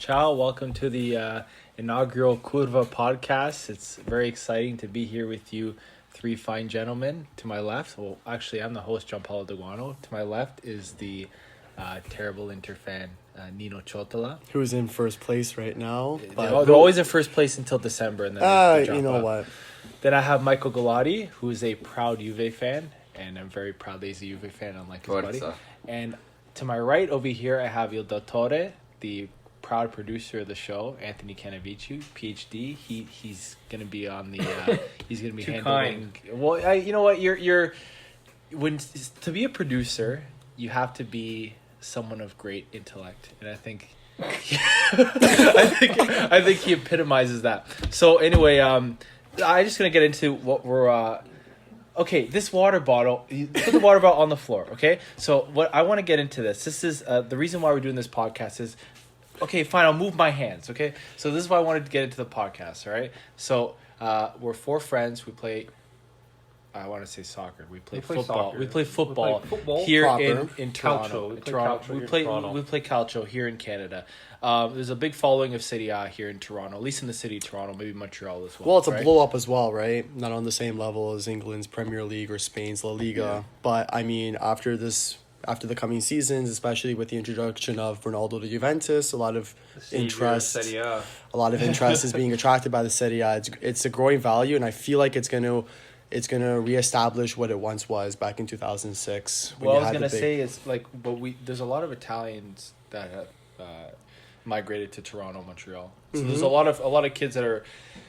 Ciao, welcome to the inaugural CURVA Podcast. It's very exciting to be here with you three fine gentlemen. To my left, well, actually, I'm the host, Gianpaolo Deguano. To my left is the terrible Inter fan, Nino Ciotola. Who's in first place right now. They're always in first place until December. And then they drop you know out. what? Then I have Michael Galati, who is a proud Juve fan. And I'm very proud that he's a Juve fan, unlike his buddy. And to my right over here, I have Il Dottore, the proud producer of the show, Anthony Canavici, PhD. He's gonna be on the. He's gonna be handling. Kind. Well, you know what? You're when to be a producer, you have to be someone of great intellect, and I think. I think he epitomizes that. So anyway, I'm just gonna get into what we're. Okay, this water bottle. You put the water bottle on the floor. Okay, so what I want to get into this. This is the reason why we're doing this podcast is. Okay, fine. I'll move my hands. Okay, so this is why I wanted to get into the podcast. All right. So we're four friends. We play. I want to say soccer. We play football. We play football here in Toronto. We play calcio here in Canada. There's a big following of Serie A here in Toronto, at least in the city of Toronto, maybe Montreal as well. Well, it's a blow up as well, right? Not on the same level as England's Premier League or Spain's La Liga. Yeah. But I mean, after the coming seasons, especially with the introduction of Ronaldo to Juventus, a lot of interest is being attracted by the Serie A. It's a growing value, and I feel like it's gonna reestablish what it once was back in 2006. Well, I was gonna say is like, but there's a lot of Italians that have migrated to Toronto, Montreal. So there's a lot of kids that are,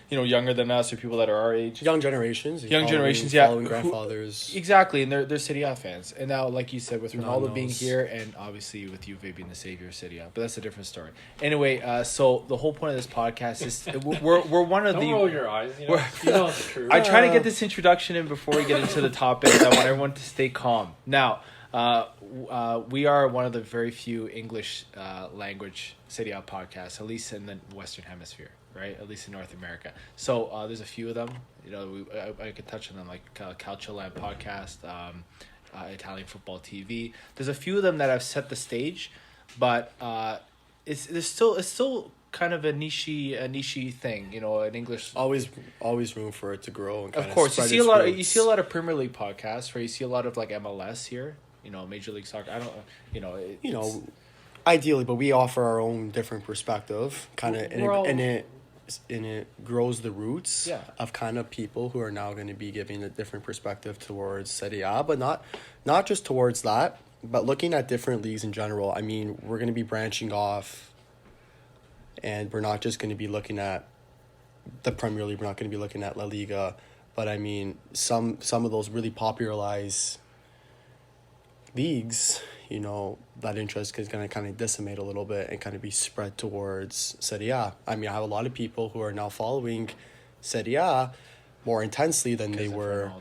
younger than us or people that are our age. Young generations, following grandfathers. Exactly, and they're Serie A fans. And now, like you said, with Ronaldo being here, and obviously with Juve being the savior of Serie A, but that's a different story. Anyway, so the whole point of this podcast is we're one of Don't the. roll your eyes. You know it's true. I try to get this introduction in before we get into the topics. I want everyone to stay calm. Now, we are one of the very few English language Serie A podcasts, at least in the Western Hemisphere, right? At least in North America. So there's a few of them. I could touch on them, like Calcio Land podcast, Italian Football TV. There's a few of them that have set the stage, but it's still kind of a niche thing, an English. Always room for it to grow. And of course, you see a lot of Premier League podcasts, right? You see a lot of like MLS here. Major League Soccer. I don't. Ideally, but we offer our own different perspective, kind of, and it grows the roots of kind of people who are now going to be giving a different perspective towards Serie A, but not just towards that, but looking at different leagues in general. I mean, we're going to be branching off, and we're not just going to be looking at the Premier League. We're not going to be looking at La Liga, but I mean, some of those really popularized leagues, that interest is going to kind of decimate a little bit and kind of be spread towards Serie A. I mean, I have a lot of people who are now following Serie A more intensely than they were.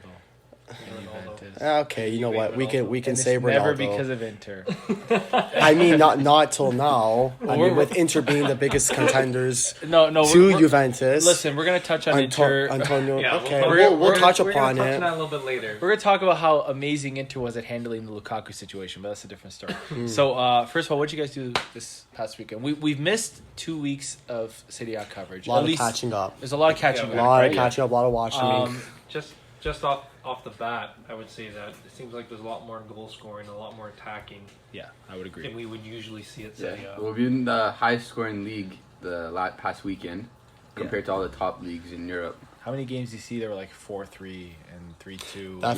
Okay, you know what? We can say Ronaldo. Never because of Inter. I mean, not till now. With Inter being the biggest contenders to Juventus. Listen, we're gonna touch on Inter. Antonio. Yeah, okay, we'll touch upon it. We're gonna touch on that a little bit later. We're gonna talk about how amazing Inter was at handling the Lukaku situation, but that's a different story. So, first of all, what did you guys do this past weekend? We've missed 2 weeks of Serie A coverage. A lot of catching up. There's a lot of catching up. A lot of catching up. A lot of watching. Just off the bat, I would say that it seems like there's a lot more goal scoring, a lot more attacking. Yeah, I would agree. Than we would usually see at Serie A. Well, we're in the highest scoring league the past weekend compared to all the top leagues in Europe. How many games do you see? There were like 4-3 and 3-2. That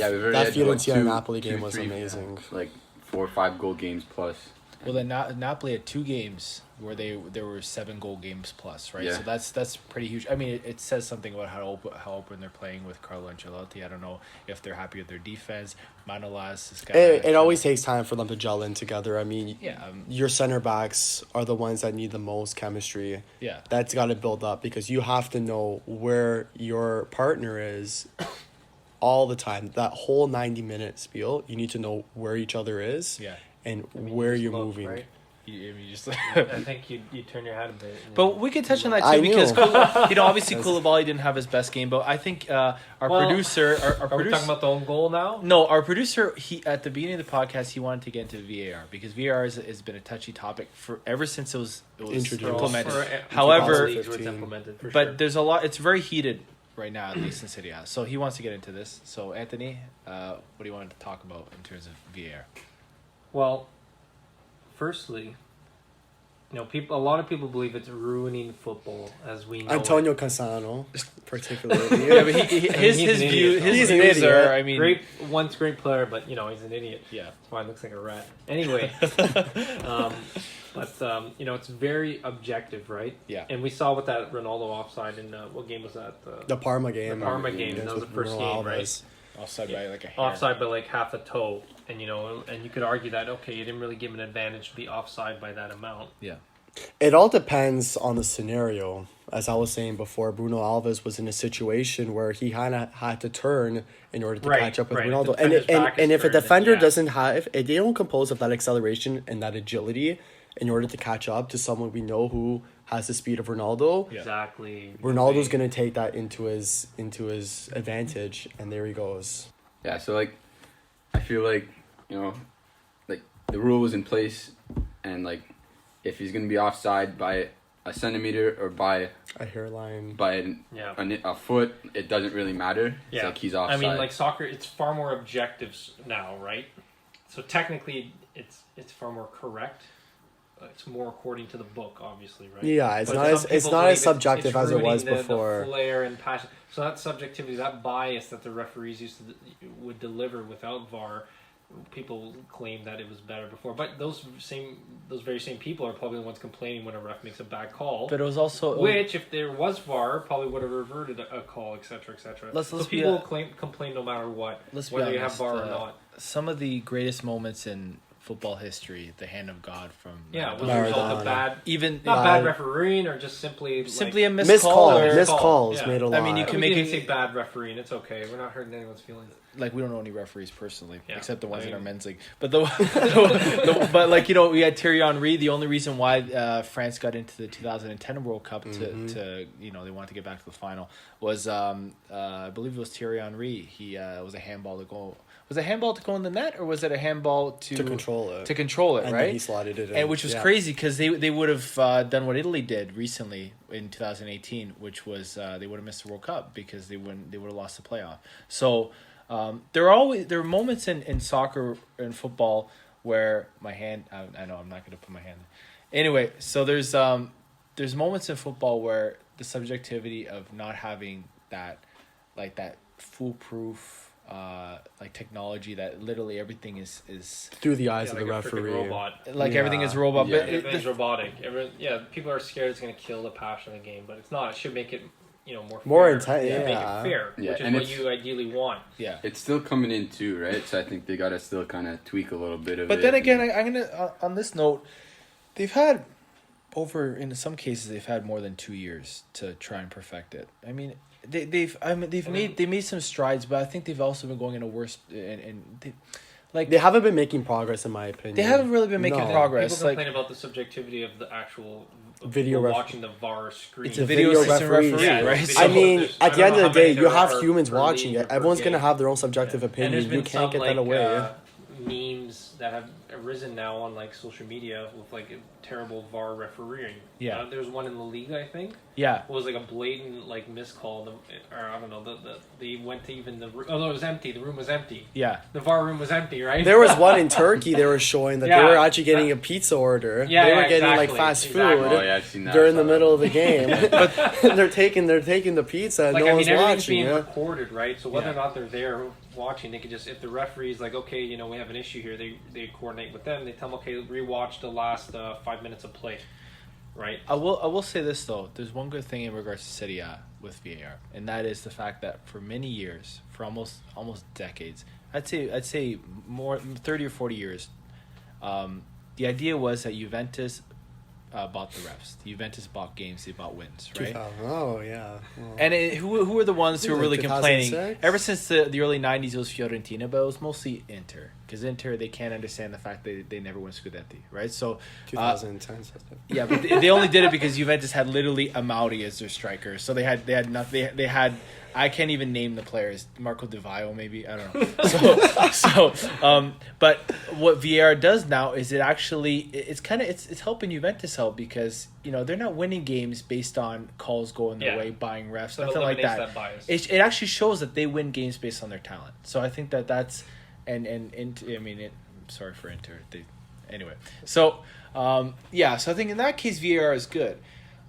Fiorentina Napoli game was amazing. Like 4 or 5 goal games plus. Well, then Napoli had 2 games where there were 7 goal games plus, right? Yeah. So that's pretty huge. I mean, it says something about how open they're playing with Carlo Ancelotti. I don't know if they're happy with their defense. Manolas, this guy. It always takes time for them to gel in together. I mean, your center backs are the ones that need the most chemistry. Yeah, that's got to build up because you have to know where your partner is all the time. That whole 90-minute spiel, you need to know where each other is. Yeah. And where you're moving. Right? You just. I think you turn your head a bit. But we could touch on that too because obviously Koulibaly didn't have his best game, but I think our producer, our are we talking about the own goal now? No, our producer, he at the beginning of the podcast, he wanted to get into VAR because VAR has been a touchy topic for ever since it was implemented. However, there's a lot. It's very heated right now, at least in Serie A. So he wants to get into this. So Anthony, what do you want to talk about in terms of VAR? Well, firstly, a lot of people believe it's ruining football as we know. Antonio Cassano, particularly. Yeah, but his views are. I mean, great player, but he's an idiot. Yeah, that's why he looks like a rat. Anyway, it's very objective, right? Yeah. And we saw with that Ronaldo offside in what game was that? The Parma game. The Parma game. That was the first game, right? Offside by like a hair. Offside by like half a toe, and you could argue that you didn't really give him an advantage to be offside by that amount. Yeah. It all depends on the scenario. As I was saying before, Bruno Alves was in a situation where he kind of had to turn in order to catch up with Ronaldo. And if a defender doesn't have, if they don't compose of that acceleration and that agility in order to catch up to someone we know who has the speed of Ronaldo, exactly. Ronaldo's going to take that into his advantage, and there he goes. Yeah, so I feel like the rule was in place, and if he's going to be offside by a centimeter or by a hairline, by a foot, it doesn't really matter. Yeah. It's he's offside. I mean, soccer, it's far more objective now, right? So technically, it's far more correct. It's more according to the book, obviously, right? Yeah, it's not as subjective as it was before. The flair and passion. So that subjectivity, that bias that the referees would deliver without VAR, people claim that it was better before. But those very same people are probably the ones complaining when a ref makes a bad call. But it was also which, if there was VAR, probably would have reverted a call, etc., etc. So people complain no matter what, whether you have VAR or not. Some of the greatest moments in football history, the hand of God from was a result of bad refereeing or just simply a missed call. Missed calls made a lot. I mean, you can make it say bad refereeing. It's okay. We're not hurting anyone's feelings. We don't know any referees personally, except the ones in our men's league. But we had Thierry Henry. The only reason why France got into the 2010 World Cup to they wanted to get back to the final was I believe it was Thierry Henry. He was a handball to go. Was it a handball to go in the net, or was it a handball to control it? To control it, and right? Then he slotted it in. And which was crazy because they would have done what Italy did recently in 2018, which was they would have missed the World Cup because they would have lost the playoff. So there are moments in soccer and football where my hand. I know I'm not going to put my hand. Anyway, so there's moments in football where the subjectivity of not having that foolproof. Technology that literally everything is through the eyes of the referee. Everything is robot, but it's robotic. People are scared it's going to kill the passion of the game, but it's not. It should make it more intense. Make it fair, which is what you ideally want. Yeah, it's still coming in too, right? So I think they got to still kind of tweak a little bit of it. But then again, I'm gonna on this note, they've had in some cases they've had more than 2 years to try and perfect it. I mean. They've made some strides, but I think they've also been going in a worse they haven't been making progress in my opinion. They haven't really been making progress. People complain about the subjectivity of the actual video watching the VAR screen. It's a video referee, right? I mean, at the end of the day, you have humans watching it. Everyone's gonna have their own subjective opinion. You can't get that away. Memes that have arisen now on social media with terrible VAR refereeing. Yeah, there's one in La Liga, I think. Yeah, it was a blatant missed call, or I don't know. They went to even the room. Oh no, it was empty. The room was empty. Yeah, the VAR room was empty. Right. There was one in Turkey. They were showing that they were actually getting a pizza order. Yeah, they were getting fast food I've seen that. during the middle of the game. But they're taking the pizza and no one's watching. Everything's being recorded, right? So whether or not they're there watching, they could just, if the referee's okay, we have an issue here, they coordinate with them. They tell them, okay, rewatch the last 5 minutes of play. Right. I will say this though. There's one good thing in regards to Serie A with VAR, and that is the fact that for many years, for almost decades, I'd say more 30 or 40 years, the idea was that Juventus bought the refs. Juventus bought games. They bought wins. Right. Oh yeah. Well, and who were the ones who were really complaining? 2006? Ever since the early '90s, it was Fiorentina, but it was mostly Inter because Inter, they can't understand the fact that they never win Scudetti, right? So 2010. Yeah, but they only did it because Juventus had literally Amauri as their striker. So they had nothing. They had, I can't even name the players. Marco Di Vaio, maybe, I don't know. But what VAR does now is it's helping Juventus out because they're not winning games based on calls going their way, buying refs, so nothing like that. It actually shows that they win games based on their talent. So I think that's sorry for Inter. Anyway, so so I think in that case VAR is good.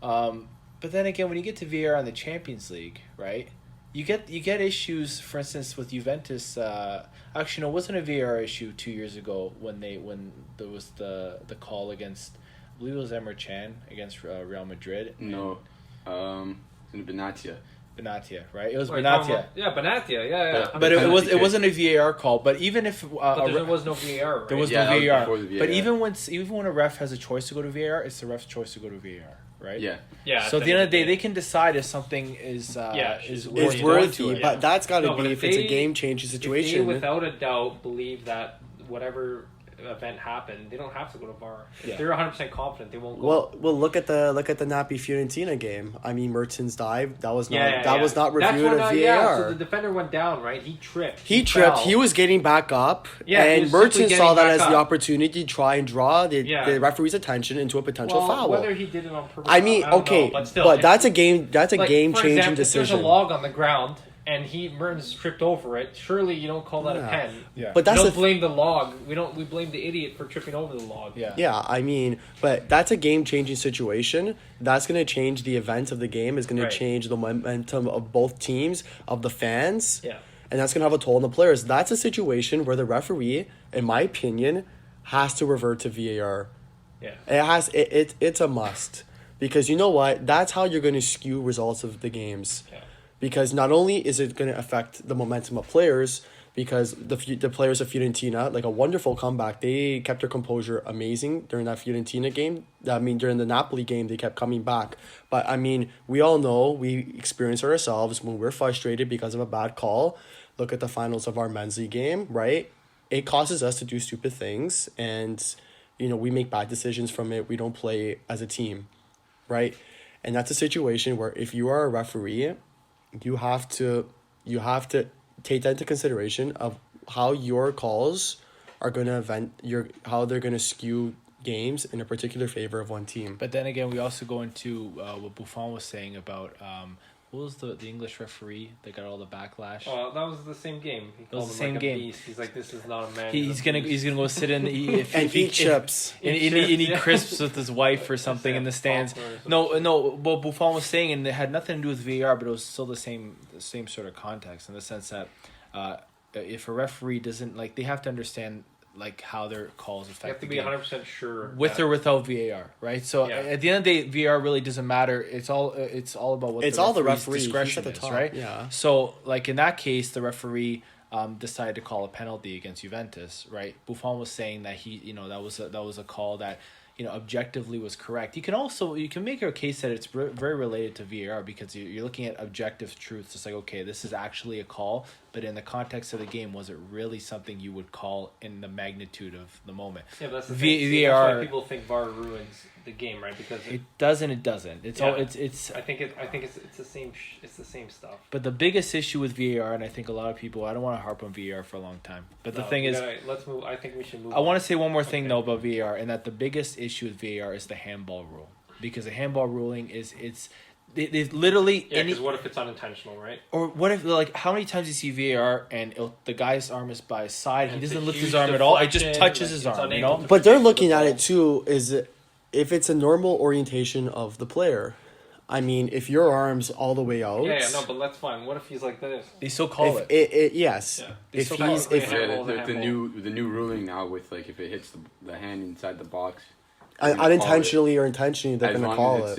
But then again, when you get to VAR in the Champions League, right? You get issues, for instance, with Juventus. Actually, no, it wasn't a VAR issue 2 years ago when there was the call against, I believe it was Emre Can against Real Madrid. No, Benatia. Benatia, right? It was Benatia. Yeah, Benatia. Yeah. But it wasn't a VAR call. But even if but there was no VAR, right? There was no VAR. Was VAR. But even when a ref has a choice to go to VAR, it's the ref's choice to go to VAR. Right? Yeah. So at the end of the day, they can decide if something is worthy, but that's got to be if it's a game-changing situation. If they, without a doubt, believe that whatever event happened, they don't have to go to VAR. If they're 100% confident, they won't go. Well, look at the Napoli Fiorentina game. I mean, Mertens dive that was not reviewed at VAR. Yeah, so the defender went down, right? He tripped. He was getting back up, and Mertens saw that as the opportunity to try and draw the referee's attention into a potential foul. Whether he did it on purpose, I mean, okay, but still, but that's a game changing decision. If there's a log on the ground and Mertens tripped over it, surely you don't call that a pen. Yeah. But that's we don't blame the log. We blame the idiot for tripping over the log. Yeah, I mean, but that's a game-changing situation. That's going to change the events of the game. It's going to change the momentum of both teams, of the fans. Yeah. And that's going to have a toll on the players. That's a situation where the referee, in my opinion, has to revert to VAR. Yeah. It's a must. Because you know what? That's how you're going to skew results of the games. Yeah. Because not only is it going to affect the momentum of players, because the players of Fiorentina, like a wonderful comeback, they kept their composure amazing during that Fiorentina game. I mean, during the Napoli game, they kept coming back. But, I mean, we all know, we experience it ourselves when we're frustrated because of a bad call. Look at the finals of our men's league game, right? It causes us to do stupid things, and, we make bad decisions from it. We don't play as a team, right? And that's a situation where if you are a referee, you have to take that into consideration of how your calls are going to how they're going to skew games in a particular favor of one team. But then again, we also go into what Buffon was saying about what was the English referee that got all the backlash? Oh, that was the same game. He called the same game. Beast. He's like, this is not a man. He's gonna go sit in and eat chips and eat crisps with his wife or something in the stands. No. What Buffon was saying, and it had nothing to do with VAR, but it was still the same sort of context in the sense that if a referee doesn't they have to understand how their calls affect the game. You have to be 100% sure. With or without VAR, right? So at the end of the day, VAR really doesn't matter. It's all about what the referee's discretion is, right? Yeah. So in that case, the referee decided to call a penalty against Juventus, right? Buffon was saying that that was a call that objectively was correct. You can make a case that it's very related to VAR because you're looking at objective truths. It's okay, this is actually a call, but in the context of the game, was it really something you would call in the magnitude of the moment? Yeah, but that's the thing. See, that's why people think VAR ruins the game, right? Because it doesn't. It doesn't. It's all. It's. I think it's the same. It's the same stuff. But the biggest issue with VAR, and I think a lot of people, I don't want to harp on VAR for a long time. But the thing is, let's move. I think we should move. I want to say one more thing though about VAR, and that the biggest issue with VAR is the handball rule, because the handball ruling is they literally. Yeah, because what if it's unintentional, right? Or what if how many times you see VAR and the guy's arm is by his side, he doesn't lift his arm at all, it just touches his arm, But they're looking at it too, if it's a normal orientation of the player. I mean, if your arm's all the way out. Yeah, no, but that's fine. What if he's like this? They still call yes. Yeah. If he's the new ruling now with if it hits the hand inside the box. Unintentionally or intentionally, they're going to call it.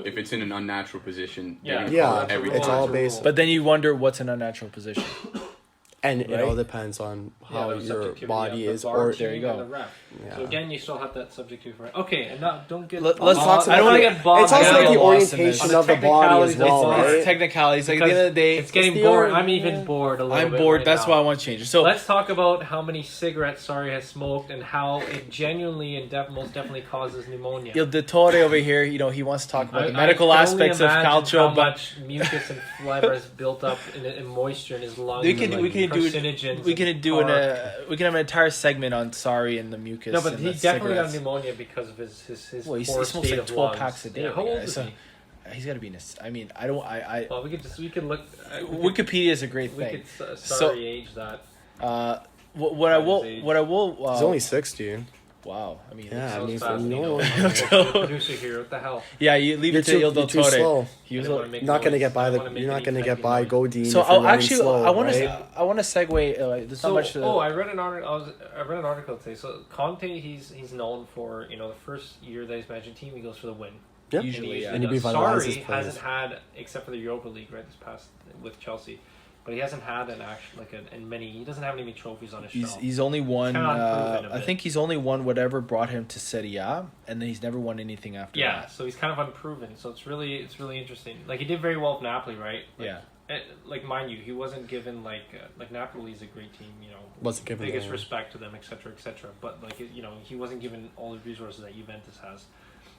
If it's in an unnatural position, it's all based. But then you wonder what's an unnatural position. And right? it all depends on how your body is. Or there you go. Yeah. So again, you still have that subjective. Right? Okay, and now don't get. Let's talk I don't want to about get bogged. It's also down. like the Lost in orientation this. of the body as well, It's right? Technicalities. Like at the end of the day, it's getting the bored. or- I'm even bored a little bit. I'm bored. right That's now. why I want to change it. So Let's talk about how many cigarettes Sarri has smoked and how it genuinely and most definitely causes pneumonia. Il Dottore over here, he wants to talk about the medical I can only aspects of imagine calcio, how but much mucus and fiber is built up in moisture in his lungs. we can have an entire segment on Sarri and the mucus. No, but and he the definitely got cigarettes. pneumonia because of his Well, he poor smokes state like of 12 lungs. packs a day. Yeah, how old guys, is so he? he's got to be in his. I mean, I don't. Well, we could look. Wikipedia is a great We thing. could So- age that. What I will. He's only 60. Wow. I mean, Yeah, So I mean, fast, for you no know, one. producer here. What the hell? yeah. You leave You're it to Il too Dottore. slow. He was. I wanna make You're not gonna noise. get by I wanna the. make You're not any gonna get typing by noise. Godin. So if you're running actually, slow, I want right? to. I want to segue. There's not much. I read an article. I read an article today. So Conte, he's known for the first year that he's managing team, he goes for the win. Yep. Usually, yeah. And he revitalizes Sarri players. hasn't had, except for the Europa League, right? This past with Chelsea, but he hasn't had an action he doesn't have any trophies on his shelf. He's only won. Kind of unproven a I bit. think he's only won whatever brought him to Serie A, and then he's never won anything after Yeah, that. so he's kind of unproven. So it's really interesting. Like he did very well with Napoli, right? Yeah. Like mind you, he wasn't given like Napoli is a great team, Wasn't given biggest the- respect to them, etc., etc. But he wasn't given all the resources that Juventus has,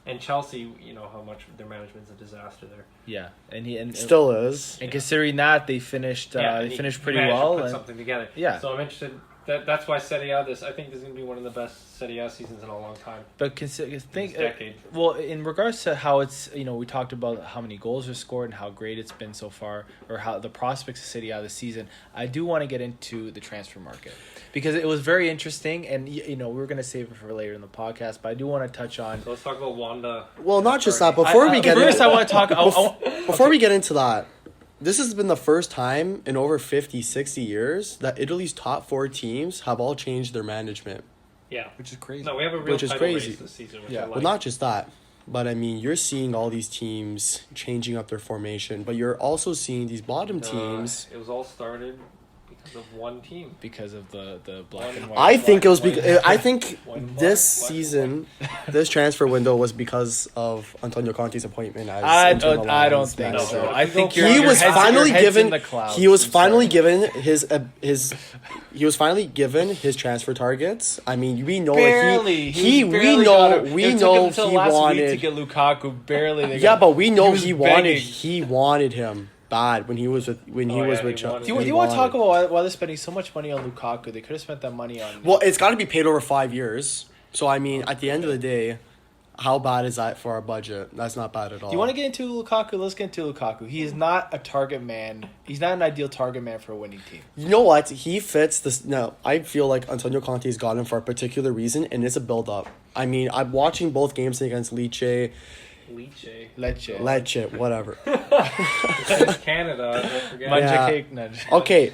and Chelsea, how much their management's a disaster there. Yeah, and Still is. And considering that they finished, and finished he pretty managed to well. put And something together. Yeah. So I'm interested. That's why Serie A. I think this is going to be one of the best Serie A seasons in a long time. but This think decade. well in regards to how it's we talked about how many goals are scored and how great it's been so far, or how the prospects of Serie A this season. I do want to get into the transfer market because it was very interesting, and we were going to save it for later in the podcast, but I do want to touch on. So let's talk about Wanda. Well, not just that. Before we get first, into, I want to talk. before we get into that, this has been the first time in over 50, 60 years that Italy's top 4 teams have all changed their management. Yeah. which is crazy. No, we have a real Which is title crazy. race this season. Which Yeah. I like. Well, not just that, but I mean, you're seeing all these teams changing up their formation, but you're also seeing these bottom teams. It was all started because of one team. because of the black and white. I think it was White- because I think white- this white- season, this transfer window was because of Antonio Conte's appointment as I Inter don't Milan's think manager. so. I think He your He was head's- finally your head's in given. the clouds. He was I'm finally sorry. given his. He was finally given his transfer targets. I mean, we know Barely. he was barely we got know him. we It took know him till he last week to wanted. get Lukaku. Barely. They Yeah, got- but we know was he wanted. begging. He wanted him bad when he was with Oh, yeah, he Chelsea. wanted Do you want to talk about why they're spending so much money on Lukaku? They could have spent that money on. Well, it's got to be paid over 5 years. So I mean, at the end of the day, how bad is that for our budget? That's not bad at all. Do you want to get into Lukaku? Let's get into Lukaku. He is not a target man. He's not an ideal target man for a winning team. You know what? He fits this. No, I feel like Antonio Conte's got him for a particular reason, and it's a build-up. I mean, I'm watching both games against Lecce, Lecce. whatever. It's Canada. Don't forget. Manja Yeah. cake nudge. Okay,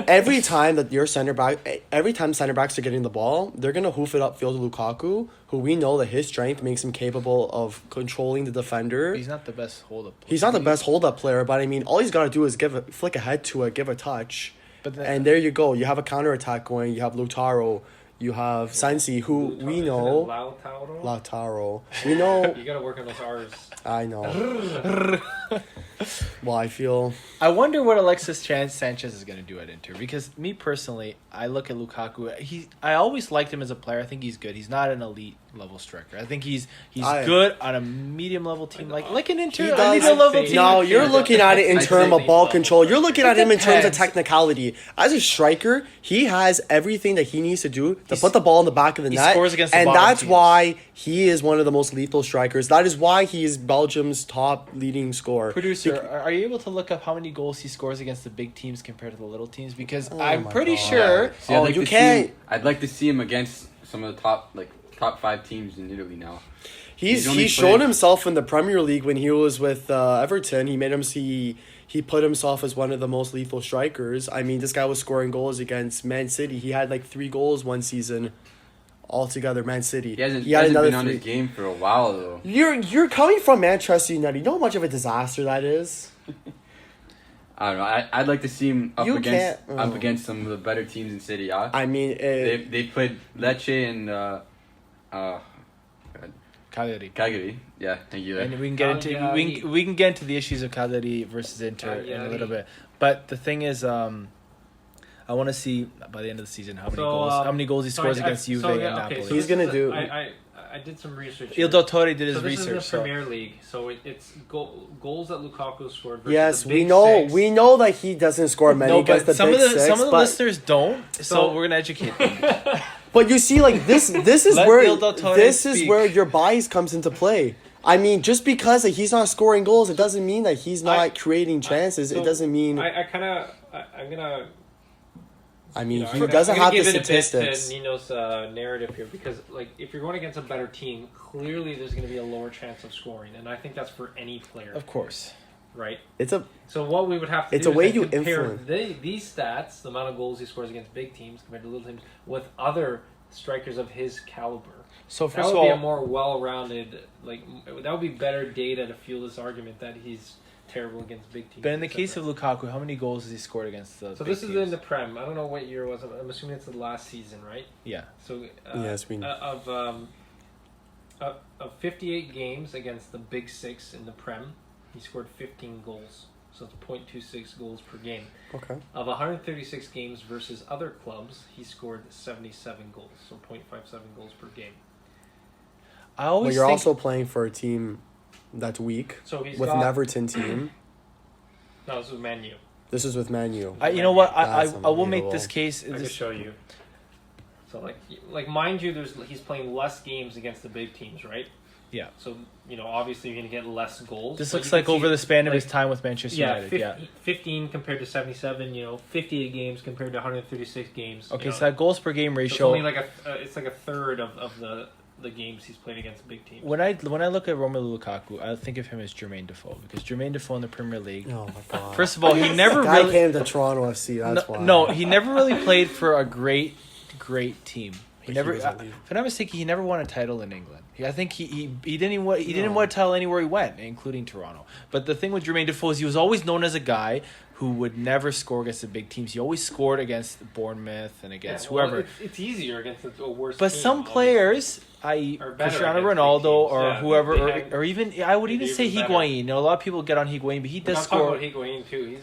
every time that your center backs are getting the ball, they're gonna hoof it upfield to Lukaku, who we know that his strength makes him capable of controlling the defender. He's not the best hold-up player. He's not the best hold-up player, but I mean, all he's got to do is flick ahead to it, give a touch, But then- and there you go. You have a counter-attack going. You have Lautaro. You have Sensi, who we know. Lautaro? Lautaro. We know. You gotta work on those R's. I know. Well, I feel. I wonder what Alexis Sanchez is going to do at Inter, because me personally, I look at Lukaku. I always liked him as a player. I think he's good. He's not an elite level striker. I think he's good on a medium level team, like an Inter. He A does- medium level team. No, you're looking at it in I'd terms say of ball level. control. You're looking at him in terms of depends. technicality. As a striker, he has everything that he needs to do to put the ball in the back of the he net. scores against the and bottom that's teams. why he is one of the most lethal strikers. That is why he is Belgium's top leading scorer. Producer, are you able to look up how many goals he scores against the big teams compared to the little teams? Because Oh I'm my pretty God. sure. See, Oh, you can't- I'd like to see him against some of the top 5 teams in Italy now. He's only shown played- himself in the Premier League when he was with Everton. He made him see. He put himself as one of the most lethal strikers. I mean, this guy was scoring goals against Man City. He had like 3 goals one season altogether, Man City. He hasn't had another been on 3. his game for a while though. You're coming from Manchester United. You know how much of a disaster that is? I don't know. I'd like to see him up You against some of the better teams in Serie A. I mean, they played Lecce and Cagliari. Yeah, thank you. And we can get into we can get into the issues of Cagliari versus Inter in a little bit. But the thing is, I want to see by the end of the season how many goals he scores against Juve and Napoli. So he's gonna do. I did some research. Il Dottore did his this research. is the Premier League, so it's goals that Lukaku scored. Versus Yes, the we big know. six. We know that he doesn't score many against the big six. Some of the listeners don't, so we're gonna educate them. But you see, like this is Let where Il Dottore this speak. is where your bias comes into play. I mean, just because he's not scoring goals, it doesn't mean that he's not creating chances. It doesn't mean. I'm gonna. I mean, he I'm doesn't gonna have the give it a bit statistics. to Nino's narrative here, because like if you're going against a better team, clearly there's going to be a lower chance of scoring, and I think that's for any player. Of course, right? So what we would have to it's do a way is you compare influence these stats, the amount of goals he scores against big teams compared to little teams, with other strikers of his caliber. So That first would of be a all, more well-rounded, that would be better data to fuel this argument that he's terrible against big teams. but in the case of Lukaku, how many goals has he scored against the? So big this is teams? in the Prem. I don't know what year it was. I'm assuming it's the last season, right? Yeah. So Yes, we know. of 58 games against the Big Six in the Prem, he scored 15 goals. So it's 0.26 goals per game. Okay. Of 136 games versus other clubs, he scored 77 goals. So 0.57 goals per game. I always. Well, you're think, also playing for a team that's weak. So he's with got, an Everton team. No, this was Man U. This is with Man U. you know what? I That's will make this unbelievable. case. I can show you. So like mind you, he's playing less games against the big teams, right? Yeah. So obviously you're gonna get less goals. This but looks you like can over see, the span of like, his time with Manchester United. 15 compared to 77. 58 games compared to 136 games. Okay, so that goals per game ratio. So it's only it's like a third of the games he's played against big teams. When I look at Romelu Lukaku, I think of him as Jermaine Defoe, because Jermaine Defoe in the Premier League. Oh my god! First of all, he never Guy really came to Toronto FC. That's why. no, he never really played for a great team. He But never, he was elite. if I'm not mistaken, he never won a title in England. I think he didn't win a title anywhere he went, including Toronto. But the thing with Jermaine Defoe is he was always known as a guy who would never score against the big teams. He always scored against Bournemouth and against whoever. It's easier against a worse But team, some obviously. players, i.e. Are better Cristiano against big Ronaldo teams, or yeah. whoever, They have- or even I would even say even better. Higuain. A lot of people get on Higuain, but he does I'm score. talking about Higuain too.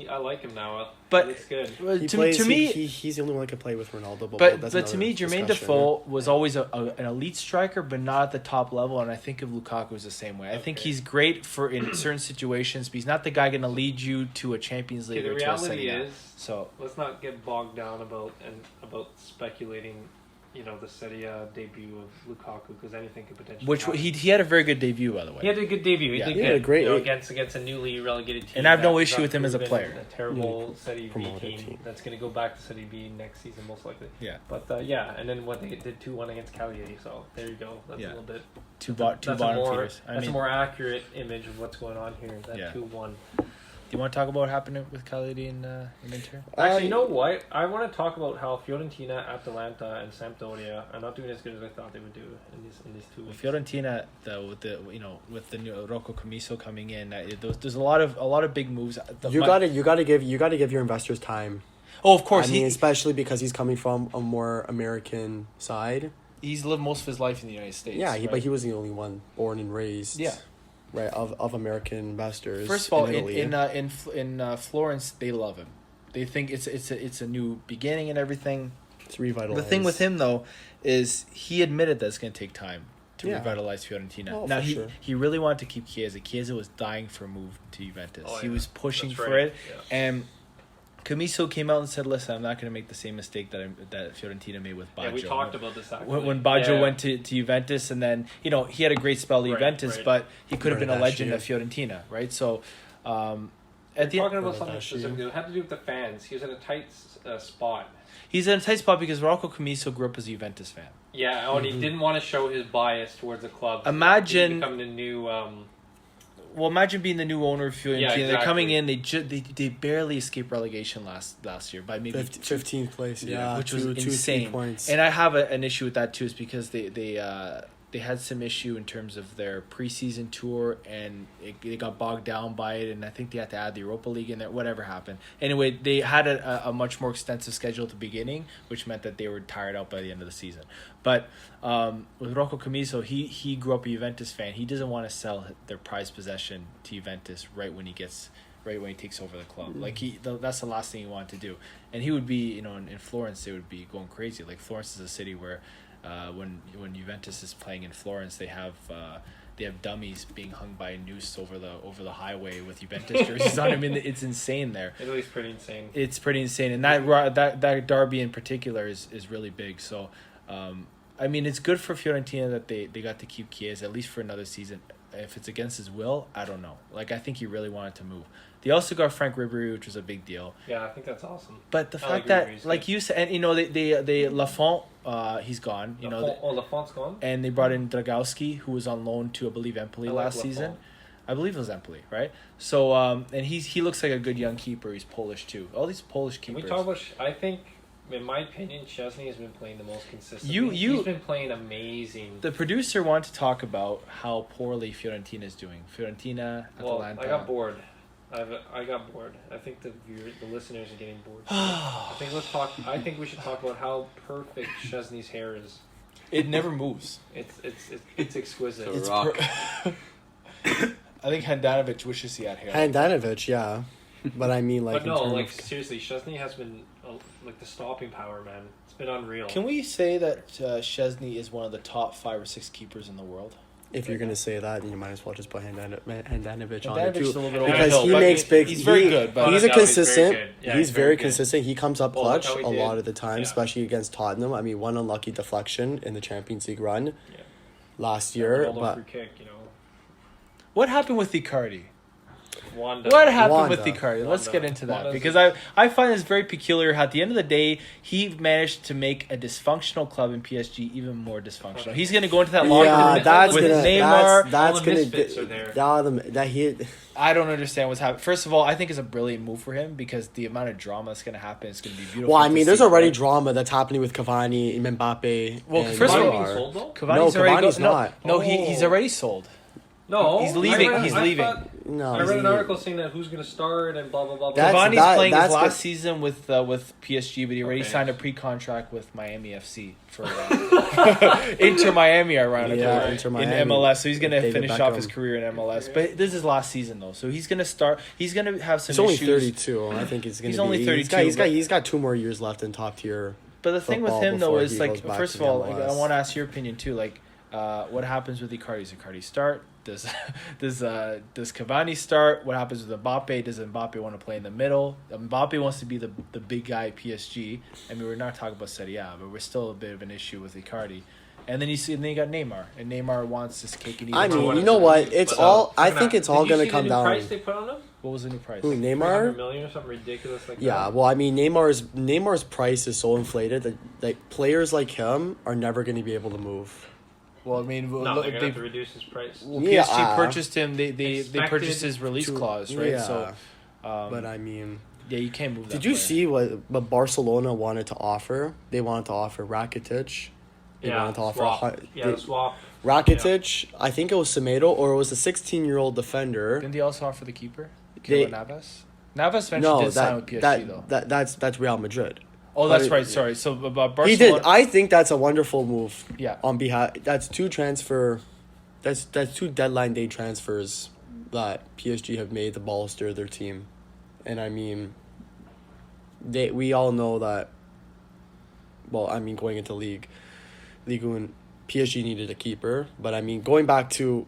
I like him now. But it's good. To me, he's the only one that can play with Ronaldo. But to me, Jermaine Defoe was always an elite striker, but not at the top level. And I think of Lukaku as the same way. I think he's great for in certain situations, but he's not the guy going to lead you to a Champions League the or to a reality Serie A. is, So let's not get bogged down about speculating. The Serie A debut of Lukaku, because anything could potentially. which happen. he had a very good debut, by the way. He had a good debut. Yeah. He He did had a good, great- against a newly relegated team. And I have no that issue got with him as a proven player. A terrible Serie B promoted team team. that's going to go back to Serie B next season, most likely. Yeah. But and then what they did 2-1 against Cagliari. So there you go. That's a little bit. Two That's bottom a more feeders. a more accurate image of what's going on here. That Yeah. 2-1. Do you want to talk about what happened with Cagliari in Inter? Actually, you know what? I want to talk about how Fiorentina, Atalanta, and Sampdoria are not doing as good as I thought they would do in these 2 weeks. Fiorentina, though, with the new Rocco Commisso coming in, there's a lot of big moves. You gotta give your investors time. Oh, of course. I mean, especially because he's coming from a more American side. He's lived most of his life in the United States. Yeah, right? but he was the only one born and raised. Yeah. Right, of American investors. First of all, Italy. in Florence, they love him. They think it's a new beginning and everything. It's revitalized. The thing with him though is he admitted that it's going to take time to Yeah. revitalize Fiorentina. Oh, now for sure. he really wanted to keep Chiesa. Chiesa was dying for a move to Juventus. Oh, He yeah. was pushing That's for right. it, Yeah. and Commisso came out and said, "Listen, I'm not going to make the same mistake that Fiorentina made with Baggio." Yeah, we talked about this actually. When Baggio Yeah. went to Juventus, and then he had a great spell at Right, Juventus, right. but he could have been a legend at Bernardeschi. Fiorentina, right? So, at We're the talking end, about something Bernardeschi. specific. It had to do with the fans. He was in a tight spot. he's in a tight spot because Rocco Commisso grew up as a Juventus fan. Yeah, and he didn't want to show his bias towards the club. Imagine- becoming the new. Well, imagine being the new owner of Fiorentina. Yeah, They're exactly. coming in. They barely escaped relegation last year by maybe 15th place. Yeah, which was 2-3 insane. points. And I have an issue with that too, is because they they had some issue in terms of their preseason tour, and they got bogged down by it, and I think they had to add the Europa League in there. Whatever happened. Anyway, they had a much more extensive schedule at the beginning, which meant that they were tired out by the end of the season. But with Rocco Commisso, he grew up a Juventus fan. He doesn't want to sell their prized possession to Juventus right when he takes over the club. Like that's the last thing he wanted to do. And he would be, in Florence, they would be going crazy. Like Florence is a city where when Juventus is playing in Florence, they have dummies being hung by a noose over the highway with Juventus jerseys on. I mean, it's insane there. Italy's pretty insane. It's pretty insane, and that derby in particular is really big. So, I mean, it's good for Fiorentina that they got to keep Chiesa at least for another season. If it's against his will, I don't know. Like, I think he really wanted to move. They also got Frank Ribery, which was a big deal. Yeah, I think that's awesome. But the fact that, like you said, and they Lafont, he's gone. Lafont's gone. And they brought in Dragowski, who was on loan to, I believe, Empoli last season. I believe it was Empoli, right? So, and he looks like a good young keeper. He's Polish too. All these Polish keepers. Can we talk about? I think, in my opinion, Szczesny has been playing the most consistently. He's been playing amazing. The producer wanted to talk about how poorly Fiorentina is doing. Fiorentina, Atalanta. I got bored. I got bored. I think the listeners are getting bored. I think we should talk about how perfect Szczesny's hair is. It never moves. It's exquisite. It's a rock. I think Handanovic wishes he had hair. Handanovic, yeah. But I mean, like... But no, like, seriously, Szczesny has been, like, the stopping power, man. It's been unreal. Can we say that Szczesny is one of the top 5 or 6 keepers in the world? If you're going to say that, you might as well just put Handanovic on it, Handanovic too. A little bit Because he makes big... He's very good. But he's a consistent... He's very consistent. He comes up clutch a did. lot of the time, especially against Tottenham. I mean, one unlucky deflection in the Champions League run last year. But free kick, what happened with Icardi? Wanda. What happened with Icardi? Let's get into that. Because I find this very peculiar. At the end of the day, he managed to make a dysfunctional club in PSG even more dysfunctional. He's going to go into that locker room with Neymar. That's going to there. I don't understand what's happening. First of all, I think it's a brilliant move for him because the amount of drama that's going to happen is going to be beautiful. Well, I mean, there's already drama that's happening with Cavani, Mbappe. Well, first of all, Cavani's not. No, he's already sold. No, he's leaving. He's leaving. I read an article saying that who's going to start and blah blah blah. Cavani's playing his last season with PSG, but he already signed a pre-contract with Miami FC for Inter Miami, ironically, Inter Miami. in MLS. So he's going to finish off his career in MLS. But this is his last season though, so he's going to start. He's going to have some. He's only 32. I think he's going to. He's only 32. He's got 2 more years left in top tier. But the thing with him though is like, first of all, I want to ask your opinion too. Like, what happens with Icardi? Does Icardi start? Does Cavani start? What happens with Mbappe? Does Mbappe want to play in the middle? Mbappe wants to be the big guy at PSG. I mean, we're not talking about Serie A, but we're still a bit of an issue with Icardi. And then you got Neymar, and Neymar wants this cake and eat. I mean, you know what? I think it's all going to come down. Price they put on him? What was the new price? Who, Neymar? $300 million or something ridiculous like that. Yeah, well, I mean, Neymar's price is so inflated that like players like him are never going to be able to move. Well, I mean, they're going to have to reduce his price. Well, PSG purchased him. They purchased his release clause, right? Yeah. So, but I mean, you can't move. Did you see what Barcelona wanted to offer? They wanted to offer Rakitic. They wanted to offer the swap. Rakitic. Yeah. I think it was Semedo, or it was a 16-year-old defender. Didn't they also offer the keeper, Navas? Navas eventually did sign with PSG though. That's Real Madrid. Oh, that's right. Sorry. So Barcelona. He did. I think that's a wonderful move. Yeah. On behalf, that's 2 deadline day transfers that PSG have made to bolster their team, and I mean, we all know that. Well, I mean, going into Ligue 1, PSG needed a keeper, but I mean, going back to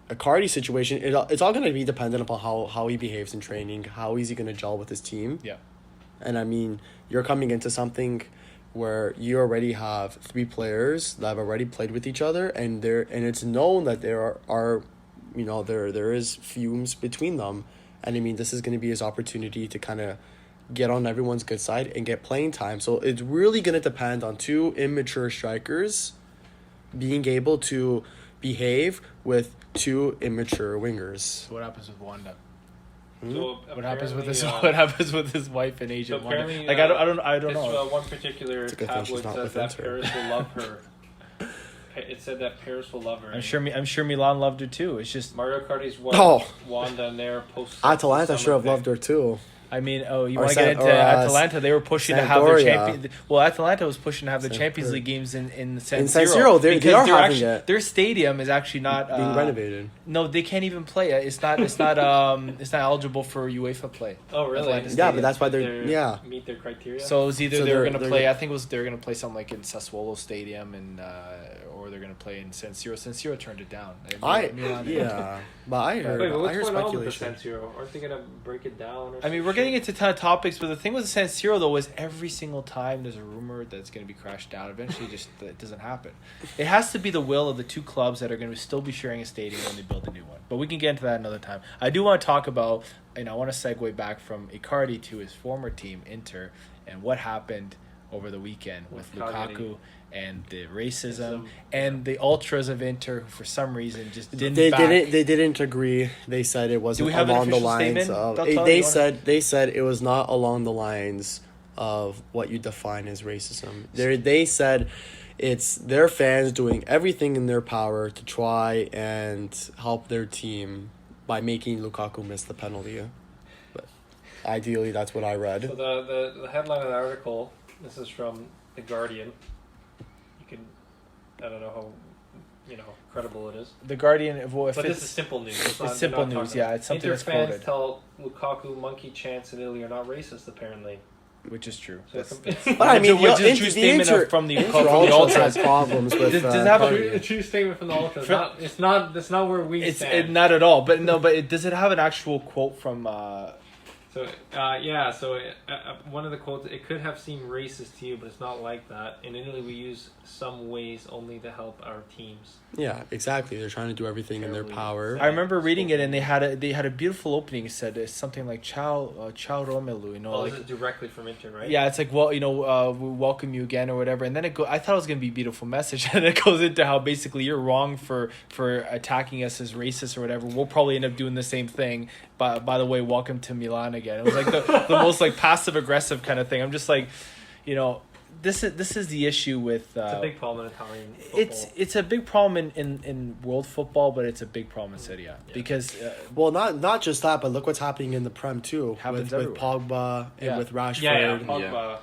a Icardi situation, it's all going to be dependent upon how he behaves in training, how is he going to gel with his team. Yeah. And I mean, you're coming into something where you already have 3 players that have already played with each other, and it's known that there are there is fumes between them, and I mean, this is going to be his opportunity to kind of get on everyone's good side and get playing time. So it's really going to depend on 2 immature strikers being able to behave with 2 immature wingers. So what happens with Wanda? So what happens with his What happens with his wife and agent? So Wanda? Like I don't know. One particular tabloid says that Paris will love her. it said that Paris will love her. I'm sure Milan loved her too. It's just Mario Karti's Wanda and their post. Atalanta should have loved her too. I mean, you want to get into Atalanta? They were pushing to have their champion. Well, Atalanta was pushing to have the Champions League games in San Siro. They are having it. Their stadium is actually not being renovated. No, they can't even play. It's not eligible for UEFA play. Oh, really? Yeah, but that's why they're meet their criteria. So it was either they were going to play. I think they were going to play something like in Sassuolo Stadium, or they're going to play in San Siro. San Siro turned it down. But I heard. What's going on with the San Siro? Aren't they going to break it down? I mean, we're getting into a ton of topics, but the thing with the San Siro though is every single time there's a rumor that it's going to be crashed down. Eventually, it doesn't happen. It has to be the will of the two clubs that are going to still be sharing a stadium when they build a new one. But we can get into that another time. I do want to talk about, and I want to segue back from Icardi to his former team, Inter, and what happened over the weekend with Lukaku and the racism and the ultras of Inter, who for some reason just didn't. They didn't agree. They said it wasn't along the lines of. They said it was not along the lines of what you define as racism. They said it's their fans doing everything in their power to try and help their team by making Lukaku miss the penalty. But ideally, that's what I read. So the headline of the article. This is from The Guardian. I don't know how, credible it is. The Guardian, but this is simple news. It's simple news, yeah. It's something that's quoted. Inter fans tell Lukaku monkey chants in Italy are not racist, apparently. Which is true. So but I mean, which is a true statement from the Ultras has problems with. Does it have a true statement from the Ultras? That's not where we stand. Not at all. But does it have an actual quote from? One of the quotes, it could have seemed racist to you, but it's not like that. In Italy, we use some ways only to help our teams. Yeah, exactly. They're trying to do everything in their power. I remember reading it, and they had a beautiful opening. It said it's something like "Ciao Romelu," this is directly from Inter, right? Yeah, it's like, we welcome you again or whatever. And then I thought it was gonna be a beautiful message, and it goes into how basically you're wrong for attacking us as racist or whatever. We'll probably end up doing the same thing. But by the way, welcome to Milan again. It was like the most like passive aggressive kind of thing. I'm just like, this is the issue with. It's a big problem in Italian football. It's a big problem in world football, but it's a big problem in Serie A because. Not just that, but look what's happening in the Prem too with Pogba and with Rashford. Yeah, Pogba.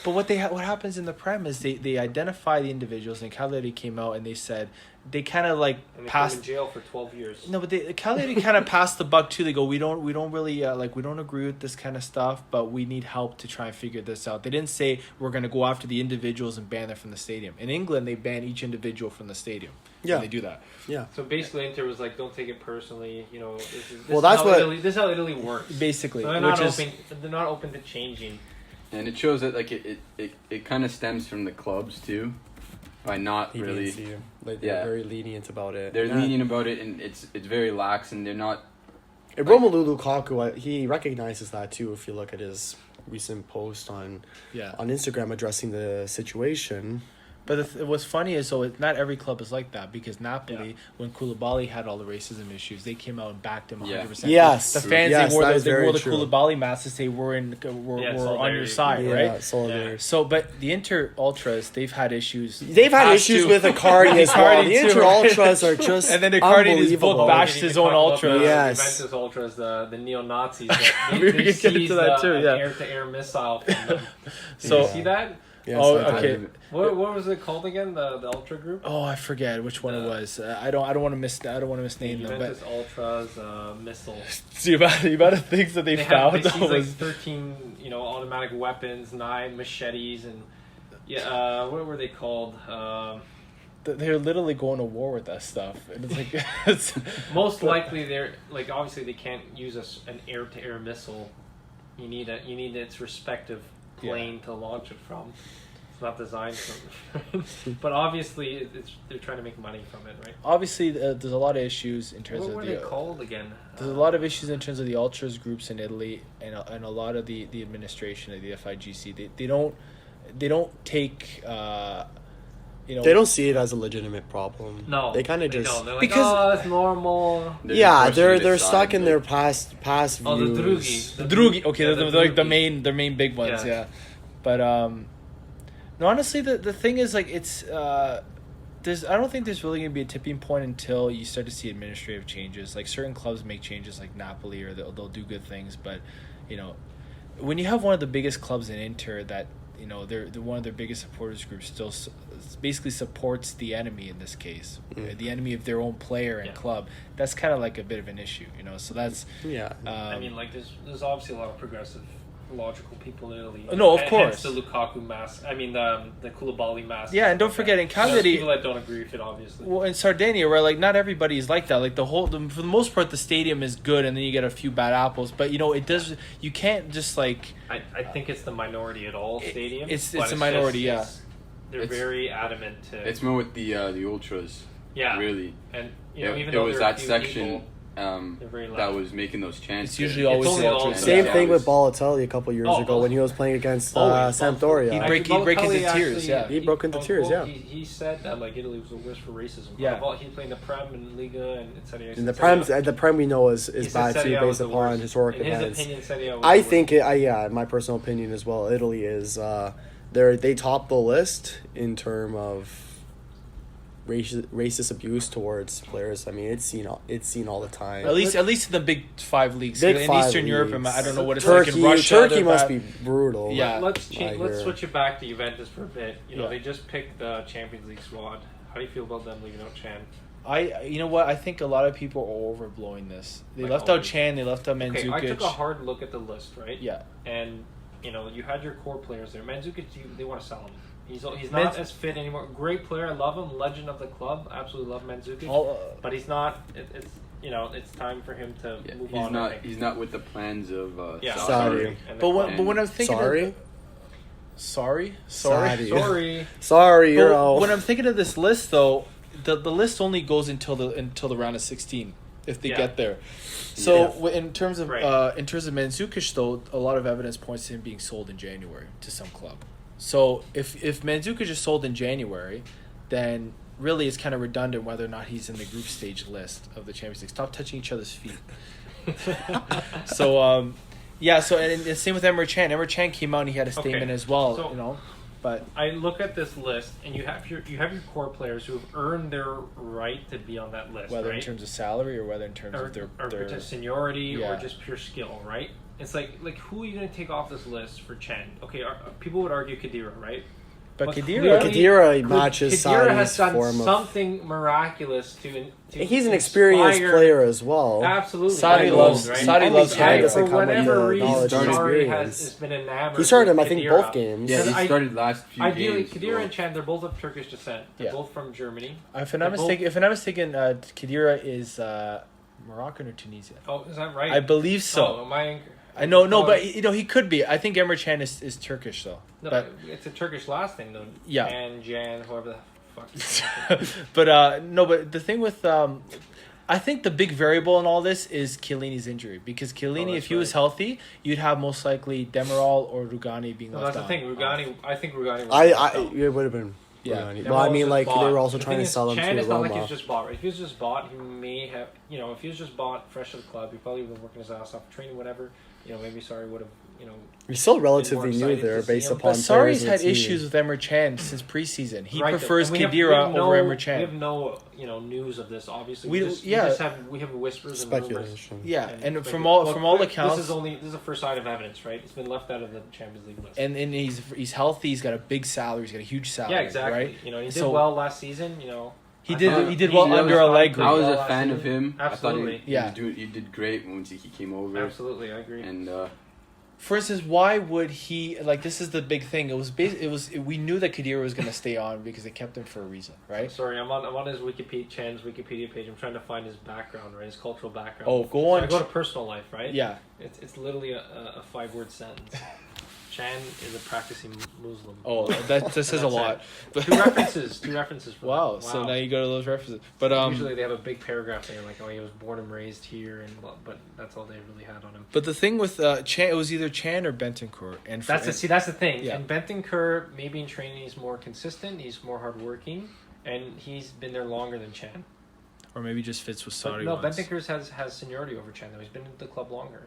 But what happens in the Prem is they identify the individuals, and Cagliari came out and they said. They kind of like passed in jail for 12 years. No, but Cagliari kind of passed the buck too. They go, we don't really we don't agree with this kind of stuff, but we need help to try and figure this out. They didn't say we're going to go after the individuals and ban them from the stadium. In England, they ban each individual from the stadium. Yeah, they do that. Yeah. So basically, Inter was like, don't take it personally. This is how Italy works. Basically, so they're not open to changing. And it shows that like it kind of stems from the clubs too. By not really, they're very lenient about it. They're lenient about it, and it's very lax, and they're not. And Romelu Lukaku, he recognizes that too. If you look at his recent post on Instagram addressing the situation. But what's funny is, not every club is like that, because Napoli, when Koulibaly had all the racism issues, they came out and backed him 100%. Yes. The fans, they wore the Koulibaly masks to say we're on your side, right? Solidarity. So, but the Inter Ultras, they've had issues. They've had issues with Icardi as well. The Inter Ultras are just and then Icardi in his book bashed his own Ultras. Yes. Juventus Ultras, the neo-Nazis. We can get into that too, an air-to-air missile from them. Did you see that? Yes, okay. What was it called again? The Ultra group? Oh, I forget which one it was. I don't want to misname them. Juventus Ultras missile. See about the things that they found. They seized 13 automatic weapons, 9 machetes, and what were they called? They're literally going to war with that stuff, and it's like most likely they're like, obviously they can't use an air-to-air missile. You need its respective plane to launch it from. It's not designed for but obviously they're trying to make money from it, right? Obviously there's a lot of issues in terms what were they called again? There's a lot of issues in terms of the ultras groups in Italy, and a lot of the administration of the FIGC. They don't take they don't see it as a legitimate problem. No, they kind of just don't. They're like, it's normal. They're stuck in their past views. The Drugi. The Drugi. Okay, they're like the main big ones. Yeah. But no, honestly, the thing is, like, it's I don't think there's really going to be a tipping point until you start to see administrative changes. Like certain clubs make changes, like Napoli, or they'll do good things. But when you have one of the biggest clubs in Inter that they're one of their biggest supporters groups still basically supports the enemy in this case, the enemy of their own player and club. That's kind of like a bit of an issue, So that's I mean, like there's obviously a lot of progressive, logical people in Italy. No, of course. Hence the Lukaku mask. I mean, the Koulibaly mask. Yeah, and don't forget in Cagliari, people that don't agree with it, obviously. Well, in Sardinia, where like not everybody is like that. Like for the most part, the stadium is good, and then you get a few bad apples. But it does. You can't just like. I think it's the minority at all stadiums. It's a minority, They're very adamant to. It's more with the ultras. Yeah. Really. And it though was there are that few section. people, that was making those chants. It's usually always the ultras. Same thing with Balotelli a couple years ago when he was playing against Sampdoria. He break into tears. He broke into tears. He said that like Italy was the worst for racism. Yeah. He played in the Prem and Liga and etc. And the Prem we know is bad too, based upon historic events. In his opinion, I think my personal opinion as well. Italy is they top the list in terms of racist abuse towards players. I mean, it's seen all the time. At least in the big 5 leagues. In Eastern Europe, I don't know what it's Turkey, like in Russia. Turkey must be brutal. Yeah. Let's switch it back to Juventus for a bit. They just picked the Champions League squad. How do you feel about them leaving out Chan? You know what? I think a lot of people are overblowing this. They left out Chan. They left out Mandzukic. Okay, I took a hard look at the list, right? Yeah. And you had your core players there. Mandzukic, they want to sell him. He's not as fit anymore. Great player, I love him. Legend of the club, absolutely love Mandzukic. But he's not. It's time for him to move on. He's not with the plans of Sorry. But when I'm thinking Sorry, you're out. When I'm thinking of this list, though, the list only goes until the round of 16 if they get there. So in terms of Mandzukic, though, a lot of evidence points to him being sold in January to some club. So if Mandzukic is sold in January, then really it's kind of redundant whether or not he's in the group stage list of the Champions League. Stop touching each other's feet. So and same with Emre Can. Emre Can came out and he had a statement as well. So, but I look at this list and you have your core players who have earned their right to be on that list. Whether in terms of salary or whether in terms of their seniority or just pure skill, right? It's like who are you going to take off this list for Chen? Okay, people would argue Khedira, right? But Khedira matches Sadi's form of something miraculous to he's an experienced player as well. Absolutely. Sadi loves Khedira. For whatever reason, Sadi has been enamored. He started him, I think, both games. Yeah, he started last few games. Ideally, Khedira and Chan, they're both of Turkish descent. They're both from Germany. If I'm not mistaken, Khedira is Moroccan or Tunisian. Oh, is that right? I believe so. Oh, am I? I know, but he could be. I think Emre Can is Turkish though. No, but it's a Turkish last name though. Yeah. Jan, whoever the fuck. But the thing with I think the big variable in all this is Chiellini's injury because Chiellini, if he was healthy, you'd have most likely Demiral or Rugani being left on. That's the thing. I think Rugani. It would have been. Yeah. Well, I mean, like, they were also trying to sell him to Roma. It's not like he was just bought, right? If he was just bought, he may have, if he was just bought fresh to the club, he probably would have been working his ass off, training, whatever. Maybe Sarri would have, He's still relatively new there based upon But Sarri's had issues with Emre Can since preseason. He prefers Khedira over Emre Can. We have no, news of this, obviously. We have whispers and speculation. Yeah, and from all accounts, this is a first side of evidence, right? It's been left out of the Champions League list. And he's healthy. He's got a big salary. He's got a huge salary. Yeah, exactly. Right? He did well last season. He did well under Allegri. I was a fan of him. Absolutely. I thought he did great once he came over. Absolutely, I agree. And for instance, why would he this is the big thing. We knew that Khedira was going to stay on because they kept him for a reason, right? Sorry, I'm on his Chan's Wikipedia page. I'm trying to find his background, right? His cultural background. Oh, go on. So I go to personal life, right? Yeah. It's literally a 5-word sentence. Chan is a practicing Muslim. Oh, that says a lot. Two references. Wow. So now you go to those references. But usually they have a big paragraph there, like, he was born and raised here, but that's all they really had on him. But the thing with Chan, it was either Chan or Bentancur, and that's the thing. Yeah. And Bentancur, maybe in training, he's more consistent. He's more hardworking, and he's been there longer than Chan. Or maybe just fits with Saudi. No, Bentancur has seniority over Chan. Though he's been in the club longer.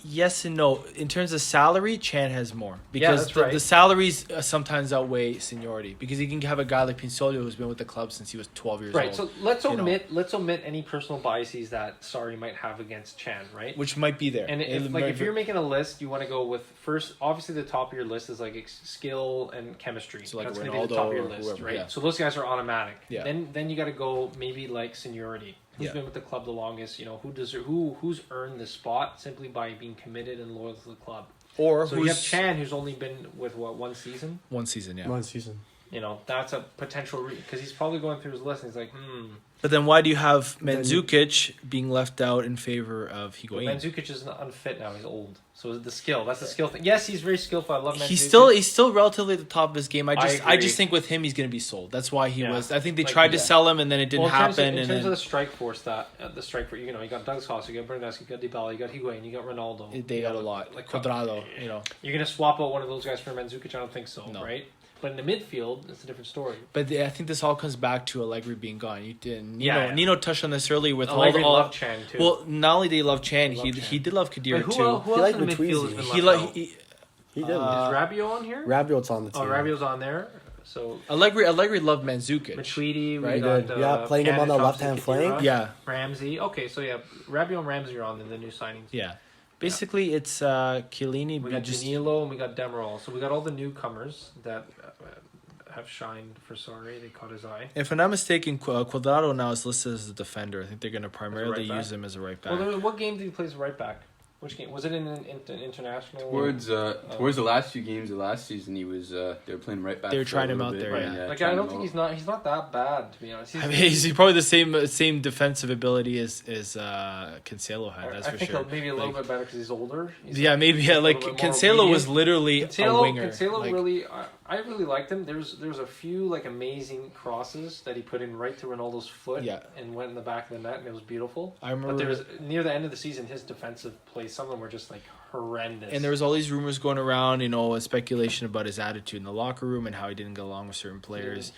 Yes and no. In terms of salary, Chan has more because that's right. the salaries sometimes outweigh seniority because you can have a guy like Pinsolio who's been with the club since he was 12 years old. Right. So let's omit any personal biases that Sarri might have against Chan, right? Which might be there. And if you're making a list, you want to go with first. Obviously, the top of your list is like skill and chemistry. So like that's going Ronaldo to be the top of your or list, whoever, right? yeah. So those guys are automatic. Yeah. Then you got to go maybe like seniority. Who's been with the club the longest? Who's earned the spot simply by being committed and loyal to the club. Or so you have Chan, who's only been with one season. 1 season, yeah. 1 season. That's a potential because he's probably going through his list and he's like, But then why do you have Mandzukic being left out in favor of Higuain? Mandzukic is unfit now. He's old. So the skill. That's the skill thing. Yes, he's very skillful. I love Mandzukic. He's still relatively at the top of his game. I just think with him he's going to be sold. That's why he was. I think they tried to sell him and then it didn't happen. In terms of the strike force, you got Douglas Costa, you got Bernardeschi, you got Dybala, you got Higuain, you got Ronaldo. They got a lot. Like Cuadrado, You're going to swap out one of those guys for Mandzukic? I don't think so, right? But in the midfield, it's a different story. But I think this all comes back to Allegri being gone. Nino touched on this earlier with Allegri loved Chan too. Well, not only did he love Chan, he did love Khedira too. Who else in the midfield has been left out? He did. Is Rabiot on here? Rabiot's on the team. Oh, Rabiot's on there. So Allegri loved Mandzukic. Matuidi, right? Playing him on the left-hand flank. Yeah. Ramsey. Okay, so Rabiot and Ramsey are on the new signings. Yeah. Basically, it's Chiellini. We got Danilo and we got Demiral. So we got all the newcomers that have shined for Sarri. They caught his eye. If I'm not mistaken, Cuadrado now is listed as a defender. I think they're going to primarily use him as a right back. Well, what game did he play as a right back? Which game was it in international? Towards the last few games of last season, he was they were playing right back. They were trying him out there. Yeah. Like I don't think he's not that bad, to be honest. He's probably the same defensive ability as Cancelo had. That's for sure. I think maybe a little bit better because he's older. Maybe. Like Cancelo was literally a winger. Cancelo really, I really liked him. There was a few like amazing crosses that he put in right to Ronaldo's foot and went in the back of the net, and it was beautiful. I remember. But there was near the end of the season, his defensive plays, some of them were just like horrendous. And there was all these rumors going around, a speculation about his attitude in the locker room and how he didn't get along with certain players.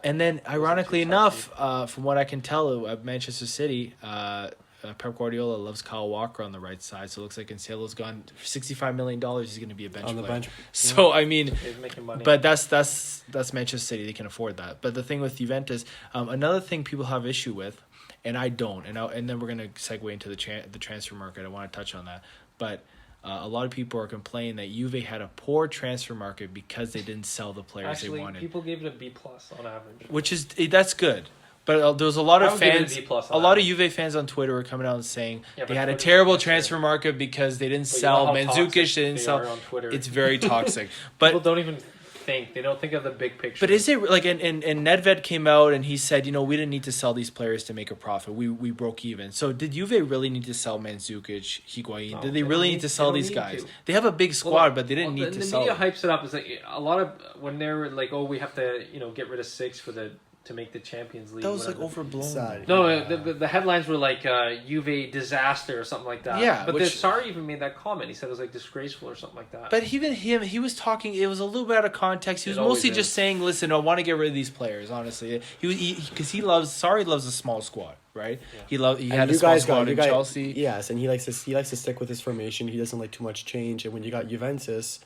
And then, ironically enough, from what I can tell, at Manchester City, Pep Guardiola loves Kyle Walker on the right side, so it looks like Cancelo's gone for $65 million. He's going to be a bench player. Bench. So I mean, he's making money. But that's Manchester City. They can afford that. But the thing with Juventus, another thing people have issue with, and I don't, and then we're going to segue into the transfer market. I want to touch on that, but. A lot of people are complaining that Juve had a poor transfer market because they didn't sell the players they wanted. People gave it a B+ on average. That's good. But there was a lot of fans, a lot of Juve fans on Twitter were coming out and saying they had a terrible transfer market because they didn't sell Mandzukic. They didn't sell. It's very toxic. But people don't even think. They don't think of the big picture. But is it like and Nedved came out and he said, we didn't need to sell these players to make a profit. We broke even. So did Juve really need to sell Mandzukic, Higuain? Did they really need to sell these guys? They have a big squad, but they didn't need to sell. The media hypes it up. It's like a lot of when they're like, we have to get rid of 6 to make the Champions League. That was like overblown. No, the headlines were like Juve disaster or something like that. Yeah, but Sarri even made that comment. He said it was like disgraceful or something like that. But even him, he was talking. It was a little bit out of context. He was mostly just saying, "Listen, I want to get rid of these players." Honestly, because Sarri loves a small squad, right? Yeah. He had a small squad in Chelsea. Yes, and he likes to stick with his formation. He doesn't like too much change. And when you got Juventus,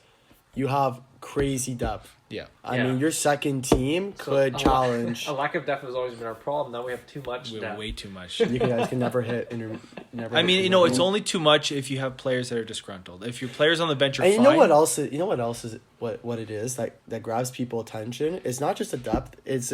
you have crazy depth. Yeah. I mean, your second team could challenge. A lack of depth has always been our problem. Now we have too much depth. Way too much. You guys can never hit. I mean, it's only too much if you have players that are disgruntled. If your players on the bench are fine. You know what else is what it is that grabs people attention? It's not just the depth. It's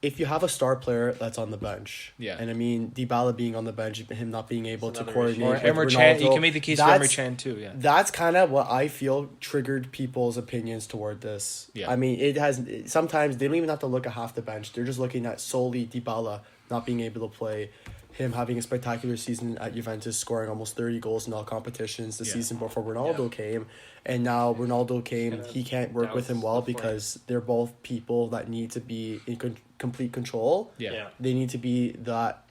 if you have a star player that's on the bench. Yeah. And I mean, Dybala being on the bench, him not being able to coordinate. Or Emre Can. You can make the case for Emre Can too, yeah. That's kind of what I feel triggered people's opinions toward this. Yeah. I mean, sometimes they don't even have to look at half the bench. They're just looking at solely Dybala not being able to play. Him having a spectacular season at Juventus, scoring almost 30 goals in all competitions the season before Ronaldo came. And now Ronaldo came, he can't work with him well because they're both people that need to be in complete control. Yeah. They need to be that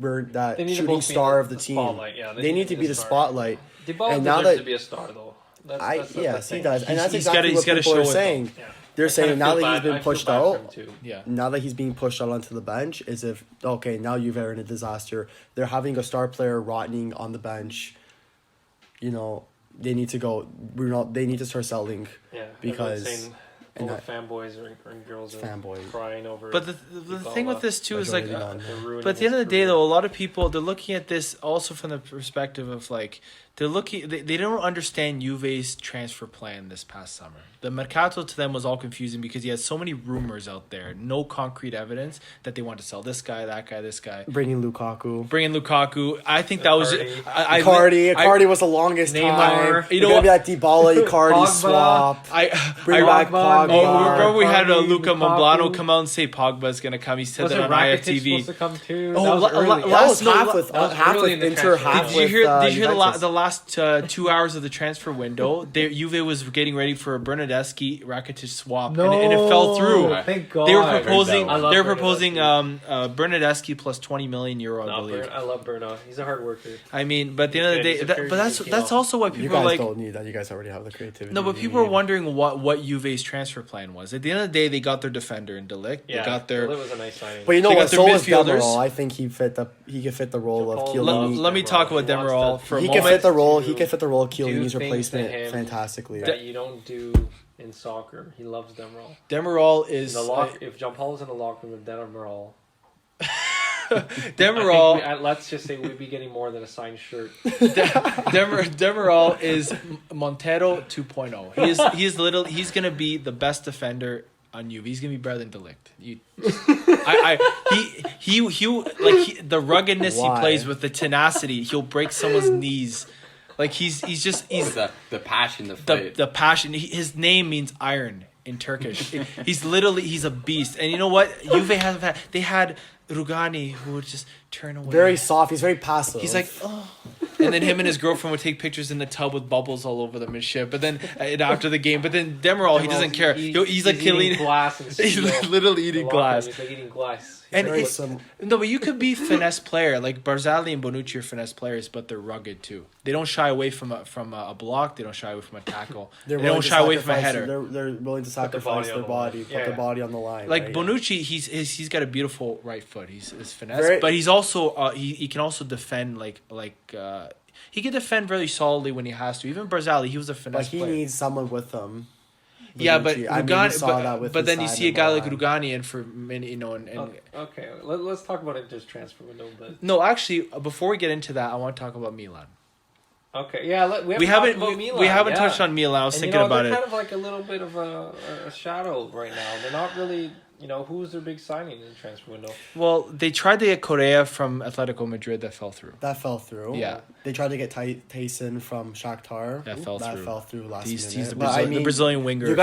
shooting star of the team. Yeah, they need to be the spotlight. Dybala deserves to be a star, though. Yes, he does, and that's he's exactly what people are saying. Yeah. They're saying now that he's been I feel pushed bad for out. him too. Yeah. Now that he's being pushed out onto the bench, is if okay, now Juve are in a disaster. They're having a star player rotting on the bench. You know, they need to go. They need to start selling. Yeah, because saying all the fanboys or girls are fanboy crying over. But the thing with this too is like, Majority but at the end of the day though, a lot of people they're looking at this also from the perspective of like they don't understand Juve's transfer plan this past summer. The mercato to them was all confusing because he had so many rumors out there, no concrete evidence that they want to sell this guy, that guy, this guy. Bringing Lukaku. I think that was Icardi was the longest Neymar. time. You know, gonna be that Dybala Icardi swap. Bring back Pogba. Oh, remember we had Icardi, Luka Lukaku. Moblano come out and say Pogba's gonna come. He said Was that it on Rakitic IFTV. supposed to come too? Oh, That was early. That was no, half with that was half early with in the Inter, transfer. half Did you with hear? Did you hear Juventus. the last 2 hours of the transfer window? Juve was getting ready for a Bernardeschi Rakitic swap, and it fell through. Thank God. They were proposing. I love They were proposing Bernardeschi. Bernardeschi plus 20 million euro, I believe. I love Bruno. He's a hard worker. I mean, but at the end of the day, He's a but that's very that's good also why You people are guys like. don't need that. You guys already have the creativity. No, but you people are need. wondering what Juve's transfer plan was. At the end of the day, they got their defender in Delict. Yeah, They got their. It was a nice signing. But you know They got what? their So was midfielders. Demirol. I think he could fit the role of Paul- Chiellini. Let me talk about He wants Demirol to- for a He moment. can fit the role. He to can fit the role of do Chiellini's things replacement to him fantastically. that you don't do in soccer. He loves Demirol. Demirol is If John Paul was in the locker room with Demirol, Demirol. let's just say we'd be getting more than a signed shirt. Demirol is Montero 2.0. He's gonna be the best defender on Juve. He's gonna be better than Delict. The ruggedness Why? he plays with, the tenacity. He'll break someone's knees. Like he's the passion, the fight. the passion. His name means iron in Turkish. He's a beast. And you know what? Juve had Rugani who would just turn away. Very soft. He's very passive. He's like, oh. And then him and his girlfriend would take pictures in the tub with bubbles all over them and shit. But then after the game, Demirol, he doesn't care. He's like killing glass and He's literally eating glass. He's like eating glass. And very it's, sim- no, but you could be finesse player. Like Barzagli and Bonucci are finesse players, but they're rugged too. They don't shy away from a block. They don't shy away from a tackle. They don't shy away from a header. They're willing to sacrifice their body, put their body on the line. Like right? Bonucci, he's got a beautiful right foot. He's finesse, but he's also he can also defend he can defend really solidly when he has to. Even Barzagli, he was a finesse Like he player. needs someone with him. Yeah, but Rugani, Rugani, but then you see a guy like Rugani, and for many, and Okay, let's talk about Inter's transfer window. But no, actually, before we get into that, I want to talk about Milan. okay, yeah, We haven't touched on Milan. I was thinking about they're it. kind of like a little bit of a shadow right now. They're not really, who's their big signing in the transfer window? Well, they tried to get Correa from Atletico Madrid. That fell through. Yeah. They tried to get Tyson from Shakhtar. That fell through last He's minute. the Brazilian winger. He's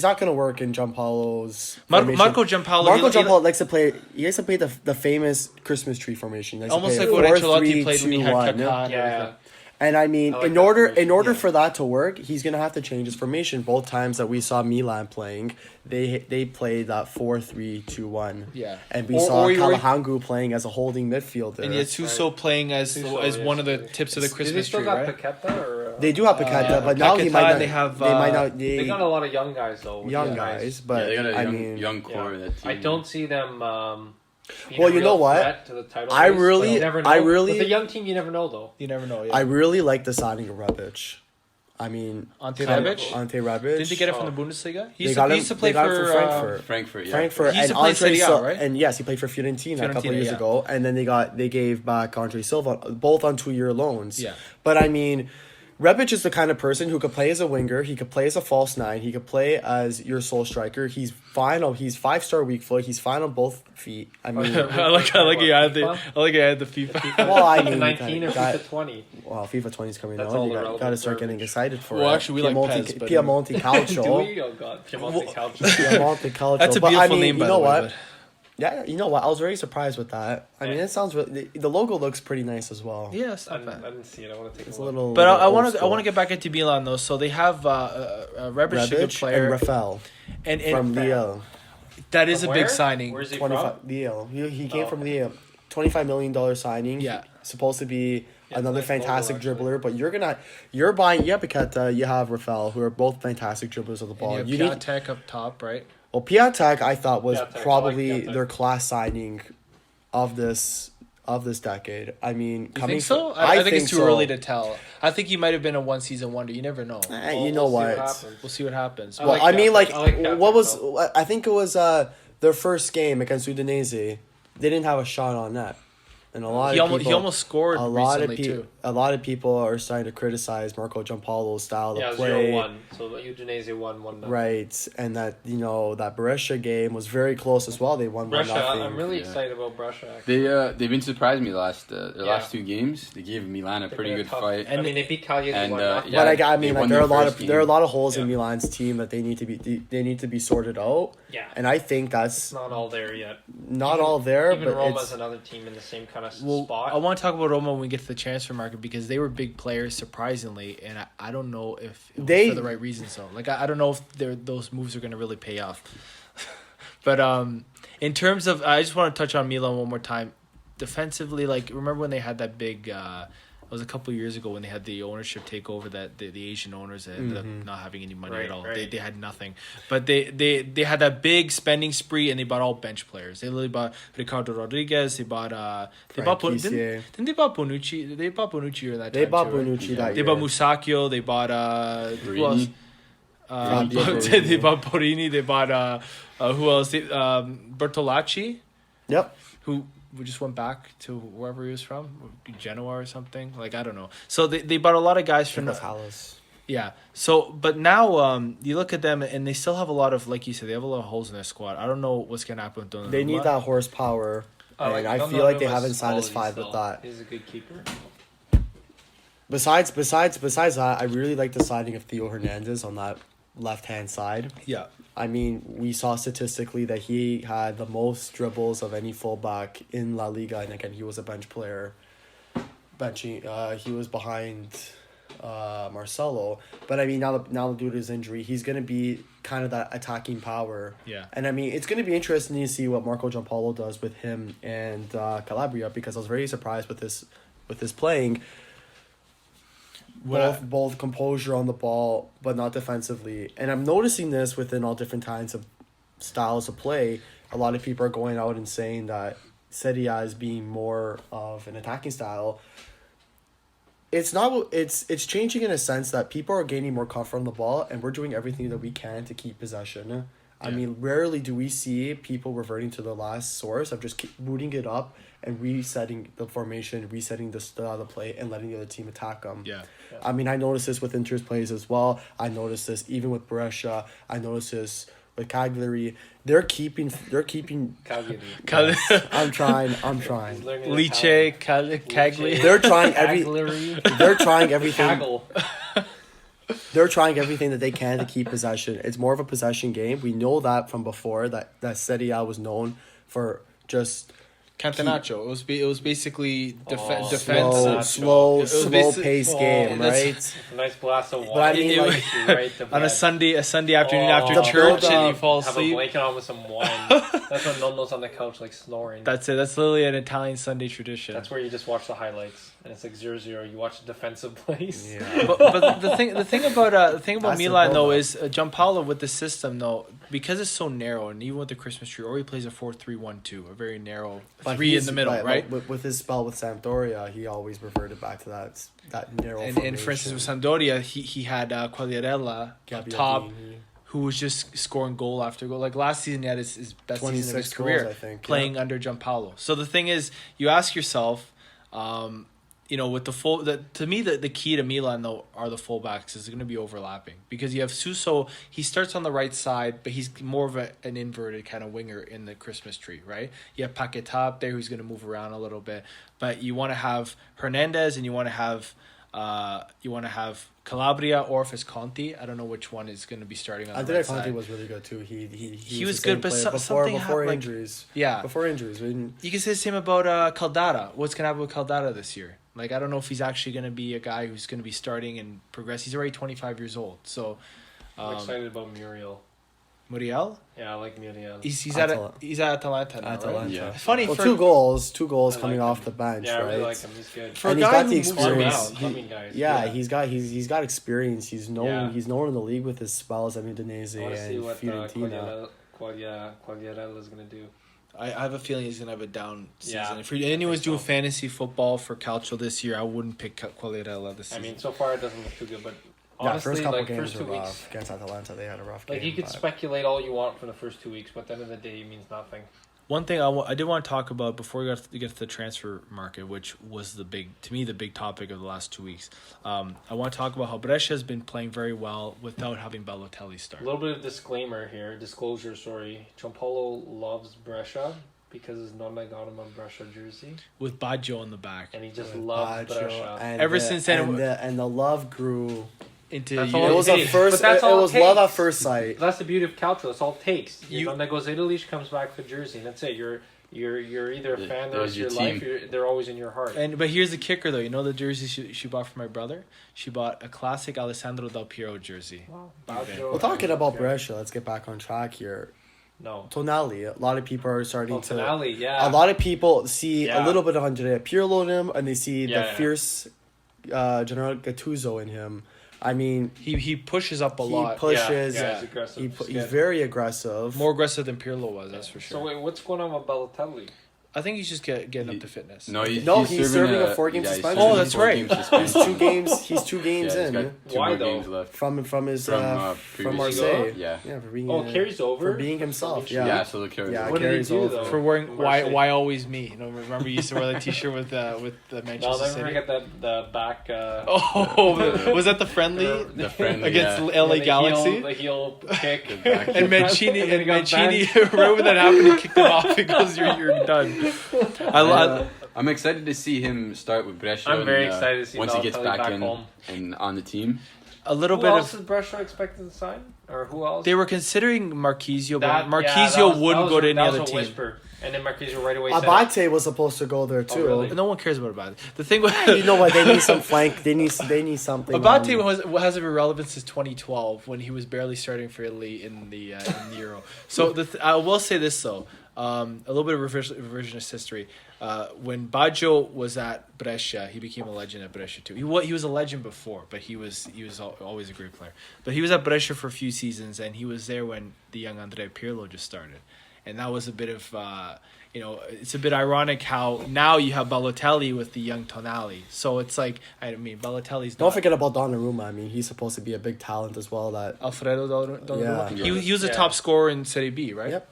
not going to work in Giampaolo's Marco Giampaolo likes to play. He likes to play the famous Christmas tree formation. almost like what Ancelotti played when he had Kaká. Yeah. And I mean, I like in that order formation, for that to work, he's gonna have to change his formation. Both times that we saw Milan playing, they played that 4-3-2-1. Yeah. And we saw Kalahangu playing as a holding midfielder. And Yetsuso playing as one of the tips of the Christmas tree, right? Paqueta or They do have Paqueta, but now he might not. They got a lot of young guys though. Young guys, but they got a young, young core. Yeah. That team. I don't see them. Well, you know what? To the title I race, really- but you never know. I really- With a young team, you never know though. You never know. Yeah. I really like the signing of Rebic. I mean, Ante Rebic? Ante Rebic. Didn't they get it from the Bundesliga? He They used to play got him for Frankfurt. Frankfurt. Frankfurt He used and to play Andre Serie A, Silva, right? and yes, he played for Fiorentina a couple of years yeah. ago, and then they gave back Andre Silva, both on 2-year loans. Yeah. But I mean, Rebic is the kind of person who could play as a winger. He could play as a false nine. He could play as your sole striker. He's fine. He's 5-star weak foot. He's fine on both feet. I mean, I like you had the FIFA. well, I mean, 19 or FIFA 20. Well, FIFA 20 is coming That's out. all You the got relevant to start getting verbiage. excited for Well, it. actually, we like Pez, but- Piemonte Calcio. Do we? Oh god, Piemonte Calcio. Piemonte Calcio. That's a But, beautiful I mean, name, by you know the way. what? Yeah, you know what? I was very surprised with that. I mean, it sounds really, the logo looks pretty nice as well. Yeah, it's I not bad. didn't see it. I want to take It's a a look. little. But I old want to school. get back into Milan though. So they have Rebic, a good Rebic player, and Rafael and from Lille. that is a From big where? signing. Where's he 25 from? Lille. He came Oh, from okay. Lille. $25 million signing. Yeah. Supposed to be another nice fantastic logo, dribbler, but you're buying. You have Paqueta, you have Rafael, who are both fantastic dribblers of the ball. And you have Piatek up top, right? Well, Piatek, I thought was Piatek, probably I like Piatek. their class signing of this decade. I mean, You think so? I think it's too early to tell. I think he might have been a one season wonder. You never know. You know what? We'll see what happens. Well, I mean, like, Piatek, what was? though. I think it was their first game against Udinese. They didn't have a shot on net, and a lot of people. He almost scored recently too. A lot of people are starting to criticize Marco Giampaolo's style of play. 0-1. So Udinese won 1-0. Right, and that that Brescia game was very close as well. They won 1-0. Brescia, I'm really excited about Brescia. Actually. They've been surprising me their last 2 games. They gave Milan a pretty good fight. I mean, they beat Cagliari. And, but But I mean, they like won there are their a lot of first holes in Yeah. Milan's team that they need to be sorted out. Yeah. And I think that's It's not all there yet. not all there, Even but Roma's it's another team in the same kind of I spot. want to talk about Roma when we get to the transfer market because they were big players surprisingly, and I don't know if it was for the right reasons though. Like I don't know if those moves are going to really pay off. But in terms of, I just want to touch on Milan one more time. Defensively, like remember when they had that big. It was a couple of years ago when they had the ownership takeover that the Asian owners ended up not having any money at all. Right. They had nothing, but they had that big spending spree and they bought all bench players. They literally bought Ricardo Rodriguez. They bought Kessié. didn't they bought Bonucci? They bought Bonucci or that. They time bought too, right? Bonucci that They year. bought Musacchio. They bought who else? Fabio Borini. They bought Borini. They bought who else? Bertolacci, Yep. who just went back to wherever he was from, Genoa or something. Like I don't know. So they bought a lot of guys from Palace. yeah. So but now you look at them and they still have a lot of, like you said, they have a lot of holes in their squad. I don't know what's gonna happen with Donnarumma. They need that horsepower, and I feel like they haven't satisfied with that. He's a good keeper. Besides that, I really like the signing of Theo Hernandez on that left-hand side. Yeah. I mean, we saw statistically that he had the most dribbles of any fullback in La Liga, and again, he was a bench player. He was behind Marcelo, but I mean, now due to his injury, he's gonna be kind of that attacking power. Yeah. And I mean, it's gonna be interesting to see what Marco Giampaolo does with him and Calabria, because I was very surprised with his playing. Both composure on the ball, but not defensively. And I'm noticing this within all different kinds of styles of play. A lot of people are going out and saying that Serie A is being more of an attacking style. It's not. It's changing in a sense that people are gaining more comfort on the ball, and we're doing everything that we can to keep possession. I mean, rarely do we see people reverting to the last source of just keep booting it up and resetting the formation, resetting the style of play, and letting the other team attack them. Yeah. I mean, I noticed this with Inter's plays as well. I noticed this even with Brescia. I noticed this with Cagliari. They're keeping. Cagliari. I'm trying. He's learning Lecce, Italian. Cagliari. They're trying Cagliari. They're trying everything. Caggle. They're trying everything that they can to keep possession. It's more of a possession game. We know that from before that Serie A was known for just Catenaccio. It was basically defense. slow basi- pace Oh, game, that's- right? A nice glass of wine. But I mean, like, right to On a bed. Sunday afternoon Oh, after the church, build-up. and you fall Have a asleep. blanket on with some wine. That's when Nonno's on the couch like snoring. That's it. That's literally an Italian Sunday tradition. That's where you just watch the highlights and it's like 0-0. You watch the defensive plays. Yeah. but the thing about That's Milan the though build-up. is Giampaolo with the system though, because it's so narrow, and even with the Christmas tree, or he plays a 4-3-1-2, a very narrow But three in he's- the middle, but right? With his spell with Sampdoria, he always reverted back to that narrow And for instance with Sampdoria, he had Quagliarella up top, who was just scoring goal after goal. Like last season, he had his best season of his 26 career, goals, I think, playing under Giampaolo. So the thing is, you ask yourself, with to me the key to Milan though are the fullbacks is going to be overlapping, because you have Suso. He starts on the right side, but he's more of an inverted kind of winger in the Christmas tree, right? You have Paqueta up there who's going to move around a little bit, but you want to have Hernandez and you want to have Calabria, or if it's Conti. I don't know which one is going to be starting on the right Conte side. was really good too. He was the same good, but player something before happened, like- injuries. Yeah. Before injuries. You can say the same about Caldara. What's going to happen with Caldara this year? Like, I don't know if he's actually going to be a guy who's going to be starting and progress. He's already 25 years old. So, I'm excited about Muriel. Muriel? Yeah, I like Muriel. He's at Atalanta now, right? Yeah. It's funny. Well, for, two goals I coming like off him. the bench, Yeah, I right? really like him. He's good. For And a he's guy got the who moves experience. around. Humming guys. Yeah, he's got experience. He's known Yeah. he's known in the league with his spells at Udinese I want to see and what Fiorentina. Quagliarella is going to do. I have a feeling he's gonna have a down season. Yeah, If anyone's doing so. fantasy football for Calcio this year, I wouldn't pick Quagliarella this I season. mean, so far it doesn't look too good, but Yeah, honestly, first couple like games first were 2 rough. weeks, Against Atalanta, they had a rough game. like you could but- speculate all you want for the first 2 weeks, but at the end of the day, it means nothing. One thing I did want to talk about before we get to the transfer market, which was the big topic of the last 2 weeks. I want to talk about how Brescia has been playing very well without having Balotelli A start. little bit of disclosure, sorry. Giampaolo loves Brescia because his nonna got him a Brescia jersey, With Baggio on the back. and he just with loves Baggio, Brescia. and Ever the- since then, and the love grew. Into That's you all It know, was Hey, a first. but that's It all it was love takes. at first sight. That's the beauty of Calcio. That's all it takes. Your You- nonna goes Italy, she comes back with a jersey, and that's it. You're either a fan the rest of There's your your life. team. They're always in your heart. but here's the kicker though. You know the jersey she bought for my brother? She bought a classic Alessandro Del Piero jersey. Wow. Okay. Baggio Well, talking about and- Brescia, let's get back on track here. No. Tonali, a lot of people are starting to. Tonali, yeah. A lot of people see Yeah. a little bit of Andrea Pirlo in him, and they see Yeah, the yeah. fierce General Gattuso in him. I mean, He pushes up a he lot. pushes. Yeah, he's aggressive. He's He's good. very aggressive. More aggressive than Pirlo was, that's for So sure. wait, what's going on with Balotelli? I think he's just getting up to fitness. No, he's serving a 4-game suspension. Oh, that's right. He's 2 games. He's 2 games Yeah, he's in got 2 Why more though? games left. from his from previous Marseille. season. Yeah. Yeah, for being Carries over for being himself. Yeah. Yeah, So the carries Yeah, over. What did he carries do over. though? For wearing Marseille. why always me? You know, remember you used to wear that T-shirt with the No, Manchester I'll never City. forget the back. Oh, was that the friendly The friendly, against yeah. LA Galaxy? The heel kick. The back And Mancini, And then he got banned. right when that happened, he kicked him off because you're done. I'm excited to see him start with Brescia. I'm very and, excited to see once he gets Balotelli back, back home. and on the team. A little Who bit else of. is Brescia expected to sign? Or who else? They were considering Marquisio, but That Marquisio wouldn't was go to any that was other a team. whisper. And then Marquisio right away said, Abate was supposed to go there too. really? No one cares about Abate. The thing with You know what? They need some flank. They need something. Abate hasn't been relevant since 2012 when he was barely starting for Italy in the Euro. So I will say this though, a little bit of revisionist history. When Baggio was at Brescia, he became a legend at Brescia too. He was a legend before, but he was always a great player. But he was at Brescia for a few seasons, and he was there when the young Andrea Pirlo just started. And that was a bit of, it's a bit ironic how now you have Balotelli with the young Tonali. So it's like, I mean, Balotelli's Don't not... forget about Donnarumma. I mean, he's supposed to be a big talent as well. That Alfredo Donnarumma. Yeah. He was a Yeah. top scorer in Serie B, right? Yep.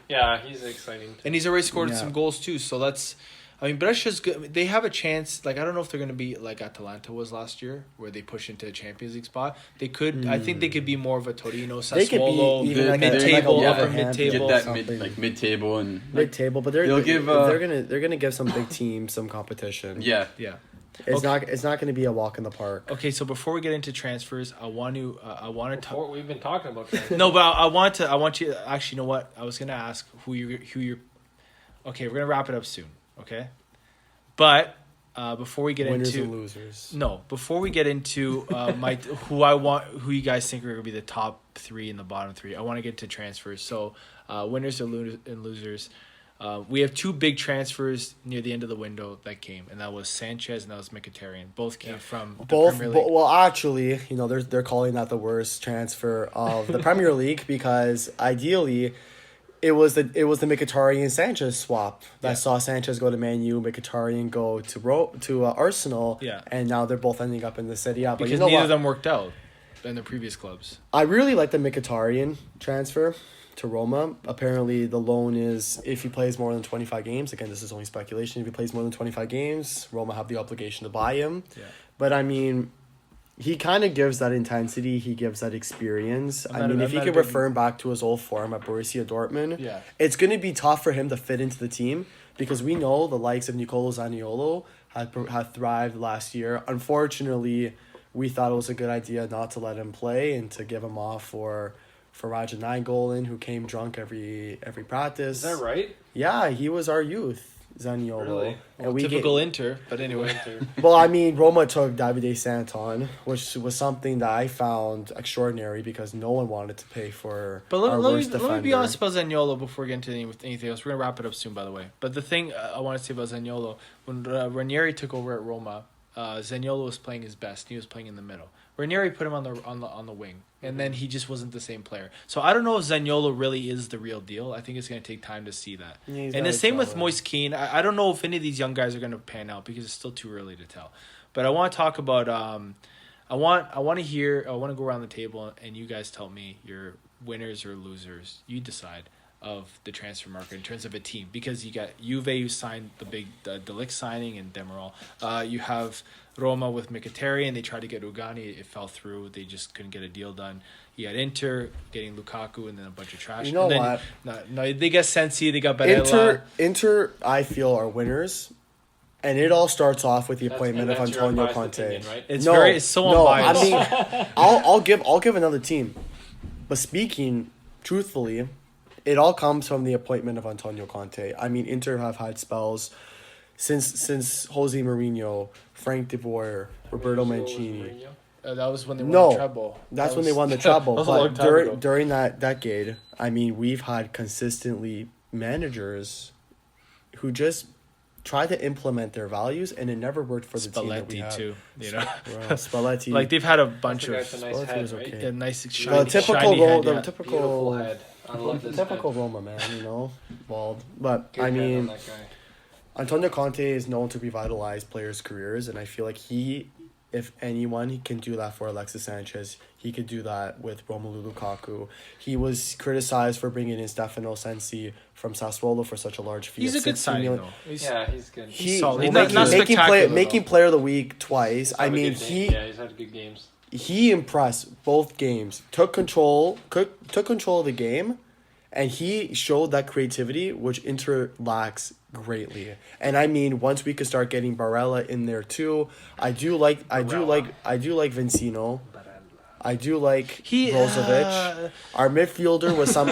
Yeah, he's exciting. And he's already scored Yeah. some goals too. So that's, I mean, Brescia's good. They have a chance. Like I don't know if they're going to be like Atalanta was last year, where they push into a Champions League spot. They could. I think they could be more of a Torino, They could be Sassuolo, even like a- mid-table, like a upper Wolverhampton. mid-table. Get that something. mid-table and mid-table, but They'll give, they're gonna give some big teams some competition. yeah. Yeah. It's not going to be a walk in the park. Okay, so before we get into transfers, I want to talk. Before, we've been talking about transfers. No, but I want you. Actually, you know what? I was gonna ask who you're. Okay, we're gonna wrap it up soon. Okay, but before we get Winners into and losers. no, before we get into who you guys think are gonna be the top 3 and the bottom 3, I want to get to transfers. So, winners and losers. We have 2 big transfers near the end of the window that came, and that was Sanchez and that was Mkhitaryan. Both came from the Both, Premier League. well, actually, they're calling that the worst transfer of the Premier League because ideally, it was the Mkhitaryan Sanchez swap that saw Sanchez go to Man U, Mkhitaryan go to Arsenal, and now they're both ending up in the Serie A. But because you know neither what? of them worked out in their previous clubs. I really like the Mkhitaryan transfer to Roma. Apparently, the loan is if he plays more than 25 games. Again, this is only speculation. If he plays more than 25 games, Roma have the obligation to buy him. Yeah. But I mean, he kind of gives that intensity. He gives that experience. If he could refer back to his old form at Borussia Dortmund, it's going to be tough for him to fit into the team because we know the likes of Nicolo Zaniolo had thrived last year. Unfortunately, we thought it was a good idea not to let him play and to give him off for Raja Nainggolan, who came drunk every practice. Is that right? Yeah, he was our youth. Zaniolo. Really? And Typical Inter, but anyway. Well, I mean, Roma took Davide Santon, which was something that I found extraordinary because no one wanted to pay for But our worst defender. let me be honest about Zaniolo before we get into anything else. We're going to wrap it up soon, by the way. But the thing I want to say about Zaniolo, when Ranieri took over at Roma, Zaniolo was playing his best. He was playing in the middle. Ranieri put him on the wing, and then he just wasn't the same player. So I don't know if Zaniolo really is the real deal. I think it's going to take time to see that. Yeah, and the same with Moise Kean. I don't know if any of these young guys are going to pan out because it's still too early to tell. But I want to talk about. I want to go around the table and you guys tell me your winners or losers. You decide. Of the transfer market in terms of a team, because you got Juve who signed the big Delict signing and Demiral. You have Roma with Mkhitaryan. They tried to get Ugani, it fell through. They just couldn't get a deal done. You had Inter getting Lukaku and then a bunch of trash. You know what? No, they got Sensi, they got Barella. Inter, I feel, are winners. And it all starts off with the appointment of Antonio Conte. Opinion, right? It's so unbiased. I mean, I'll give another team, but speaking truthfully, it all comes from the appointment of Antonio Conte. I mean, Inter have had spells since Jose Mourinho, Frank de Boer, Roberto Mancini. That was when they won the treble. That's when they won the treble. But during that decade, I mean, we've had consistently managers who just try to implement their values, and it never worked for the team that we have. Spalletti too, you know. Spalletti. Like they've had a bunch of nice shiny, the typical head. I love this typical head. Roma man, you know, bald. But Good I mean, that guy. Antonio Conte is known to revitalize players' careers, and I feel like if anyone, he can do that for Alexis Sanchez. He could do that with Romelu Lukaku. He was criticized for bringing in Stefano Sensi from Sassuolo for such a large fee. He's a good signing, though. He's good. He's solid. Making player of the week twice. I mean, he's had good games. He impressed both games. Took control of the game, and he showed that creativity which Inter lacks greatly. And I mean, once we could start getting Barella in there too, I do like Vincino. I do like Brozovic. Our midfielder was some.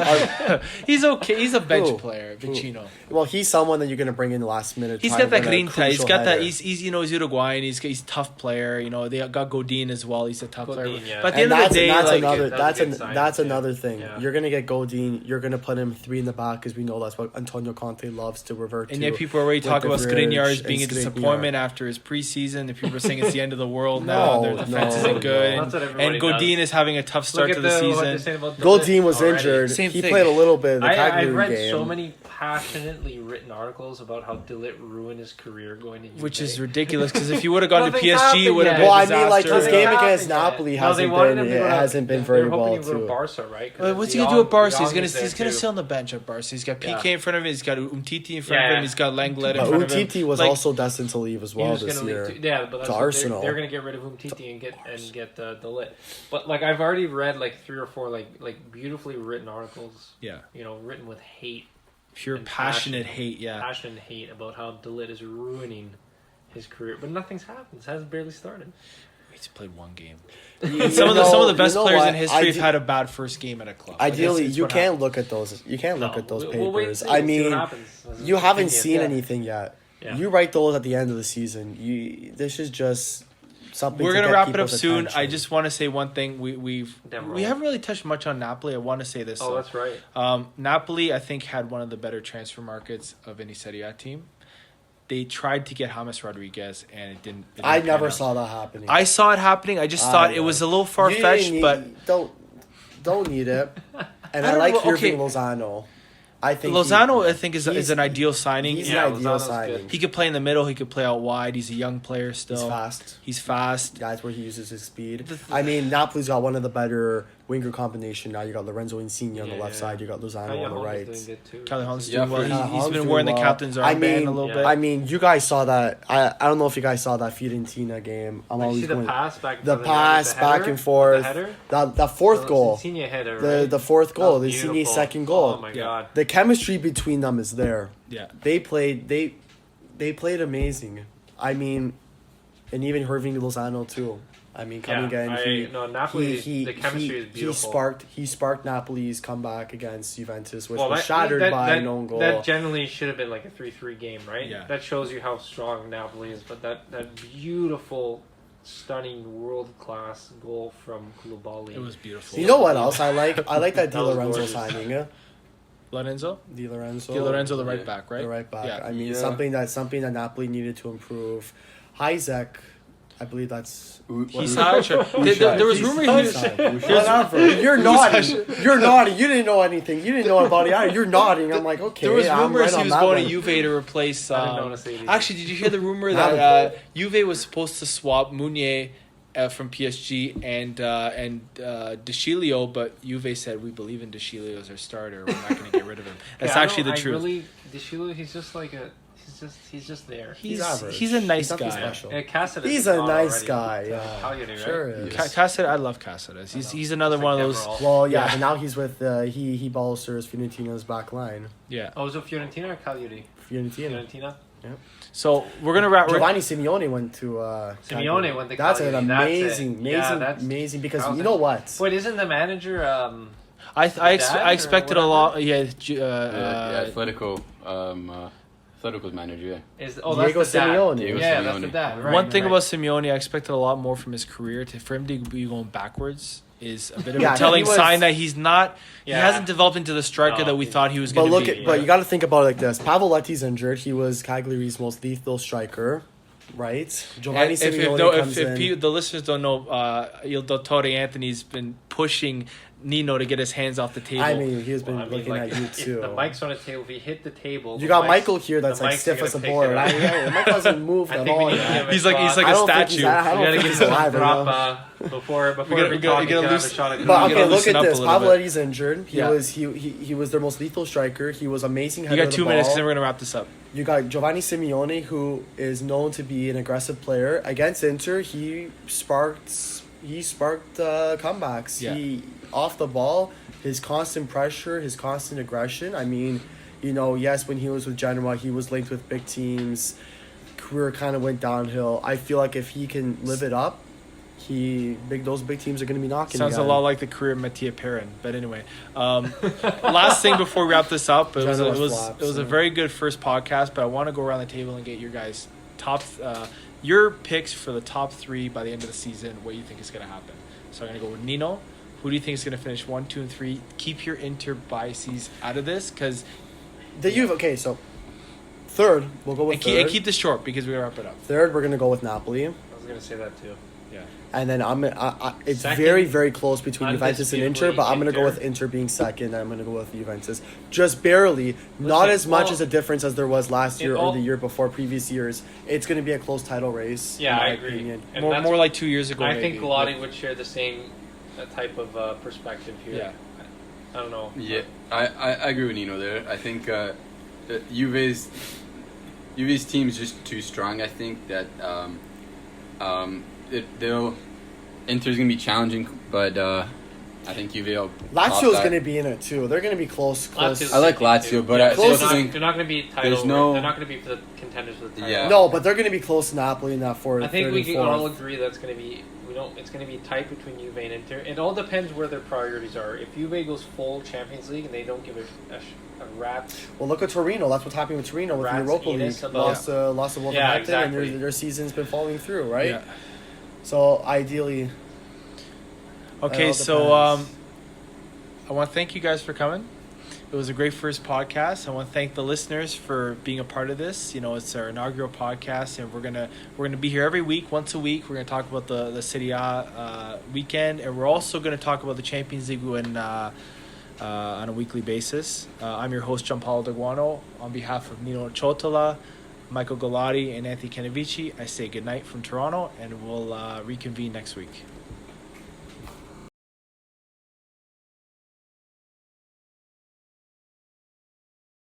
He's okay. He's a bench player, Vicino. Well, he's someone that you're gonna bring in the last minute. He's got that grinta. He's got that. He's he's Uruguayan. He's a tough player. You know, they got Godin as well. He's a tough player. Yeah. But at the end of the day, that's another thing. Yeah. You're gonna get Godin. You're gonna put him 3 in the back because we know that's what Antonio Conte loves to revert to. And yet people are already talking about Skriniar being a disappointment after his preseason. The people are saying it's the end of the world now. Their defense isn't good, and Godin is having a tough start to the season. Goldin was injured. He played a little bit of the I've read game. so many passionately written articles about how De Ligt ruined his career going to Juve. Which is ridiculous because if he would have gone to PSG, it would have been I disaster. mean, like his game against Napoli hasn't been very well too. Barca, right? What's he gonna do at Barca? He's gonna sit on the bench at Barca. He's got PK in front of him. He's got Umtiti in front of him. He's got Lenglet in front of him. Umtiti was also destined to leave as well this year. But to Arsenal. They're gonna get rid of Umtiti and get De Ligt. But like I've already read like 3 or 4 like beautifully written articles. Yeah. You know, written with hate. Pure passionate hate, yeah. Passionate hate about how De Ligt is ruining his career, but nothing's happened. It hasn't barely started. He's played one game. Some of the best players in history have had a bad first game at a club. Ideally, you can't look at those. You can't look at those papers. I mean, you haven't seen anything yet. Yeah. You write those at the end of the season. This is just something. We're gonna wrap it up soon. I just want to say one thing. We haven't really touched much on Napoli. I want to say this. Oh, that's right. Napoli, I think, had one of the better transfer markets of any Serie A team. They tried to get James Rodriguez, and it didn't I never saw that happening. I saw it happening. I just thought it was a little far fetched, but don't need it. And I like Irving Lozano. I think Lozano, is an ideal signing. He's an ideal signing. Good. He could play in the middle. He could play out wide. He's a young player still. He's fast. Guys, where he uses his speed. I mean, Napoli's got one of the better winger combination now. You got Lorenzo Insigne on the left side. You got Lozano on the right. Callejon's doing well. He's been wearing the captain's armband a little bit. I mean, you guys saw that. I don't know if you guys saw that Fiorentina game. I'm always going. The pass back and forth. The fourth goal. Header, the fourth goal. The Insigne's second goal. Oh my god. The chemistry between them is there. Yeah. They played amazing. I mean, and even Hirving Lozano too. I mean, coming in, Napoli. The chemistry is beautiful. He sparked Napoli's comeback against Juventus, which was shattered by an own goal. That generally should have been like a 3-3 game, right? Yeah. That shows you how strong Napoli is. But that beautiful, stunning, world-class goal from Koulibaly. It was beautiful. You know what else I like? I like that Di Lorenzo signing. Lorenzo? Di Lorenzo, the right back, right? The right back. Yeah. I mean, something that Napoli needed to improve. Isaac, I believe that's. He's not sure. There was rumor You're nodding. You're nodding. You didn't know anything. You didn't know about it. You're nodding. I'm like, okay. There was rumors right he was going to Juve to replace. Actually, did you hear the rumor that Juve was supposed to swap Meunier from PSG and De Sciglio, but Juve said we believe in De Sciglio as our starter. We're not going to get rid of him. That's actually the truth. De Sciglio, he's just like a. He's just there. He's a nice guy. He's a nice guy. Yeah, Cagliari, sure right? is. Cáceres, I love Cáceres. He's another one of those. Well, yeah, but now he's with he bolsters Fiorentina's back line. Yeah. Oh, was it Fiorentina or Cagliari? Fiorentina. Yep. So we're gonna wrap. Giovanni Simeone went to. Simeone went to. That's Cagliari. an amazing because you know what? Wait, isn't the manager? I expected a lot. Yeah. Atletico's manager, that's Diego the dad. Simeone. That's the dad. Right, One thing about Simeone, I expected a lot more from his career. For him to be going backwards is a bit of a telling sign that he's not. Yeah. He hasn't developed into the striker that we thought he was going to be. But you got to think about it like this: Pavoletti's injured. He was Cagliari's most lethal striker, right? Giovanni Simeone comes in. The listeners don't know, Il Dottore Anthony's been pushing Nino to get his hands off the table. I mean, he's been looking at you too. The mic's on the table. If he hit the table, you got Michael here that's like stiff as a board. Mike doesn't move at all. He's like a statue. I don't think he's alive. Before we get a shot at. But okay, look at this. Pavoletti's injured. He was their most lethal striker. He was amazing. You got 2 minutes because then we're gonna wrap this up. You got Giovanni Simeone, who is known to be an aggressive player. Against Inter, he sparked comebacks. Yeah. Off the ball, his constant pressure, his constant aggression. I mean, yes, when he was with Genoa, he was linked with big teams. Career kind of went downhill. I feel like if he can live it up, those big teams are going to be knocking. Sounds a lot like the career of Mattia Perrin. But anyway, last thing before we wrap this up, it was a very good first podcast. But I want to go around the table and get your guys' your picks for the top 3 by the end of the season. What you think is going to happen? So I'm going to go with Nino. Who do you think is going to finish 1, 2, and 3? Keep your Inter biases out of this because so third we'll go with third. And keep this short because we wrap it up. Third, we're going to go with Napoli. I was going to say that too. Yeah. And then it's second, very, very close between Juventus and Inter, but I'm going to go with Inter being second, and I'm going to go with Juventus. Just barely. Not as much as a difference as there was last year or the year before, previous years. It's going to be a close title race. Yeah, I agree. More like 2 years ago, I think Galati would share the same type of perspective here. Yeah. I don't know. Yeah, I agree with Nino there. I think Juve's team is just too strong. I think that Inter's gonna be challenging, but I think Juve will. Lazio's gonna be in it too. They're gonna be close. I like Lazio, but I still think they're not gonna be title. They're not gonna be the contenders for the title. Yeah. No, but they're gonna be close to Napoli in that fourth. I think we can all agree that's gonna be. It's going to be tight between Juve and Inter. It all depends where their priorities are. If Juve goes full Champions League and they don't give a rat's... Well, look at Torino. That's what's happening with Torino with the Europa League. Lost to Wolverhampton, exactly. And their season's been falling through, right? Yeah. So, ideally... Okay, so I want to thank you guys for coming. It was a great first podcast. I want to thank the listeners for being a part of this. It's our inaugural podcast, and we're gonna be here every week, once a week. We're gonna talk about the Serie A weekend, and we're also gonna talk about the Champions League on a weekly basis. I'm your host, Gianpaolo Deguano. On behalf of Nino Ciotola, Michael Galati, and Anthony Canavici, I say good night from Toronto, and we'll reconvene next week.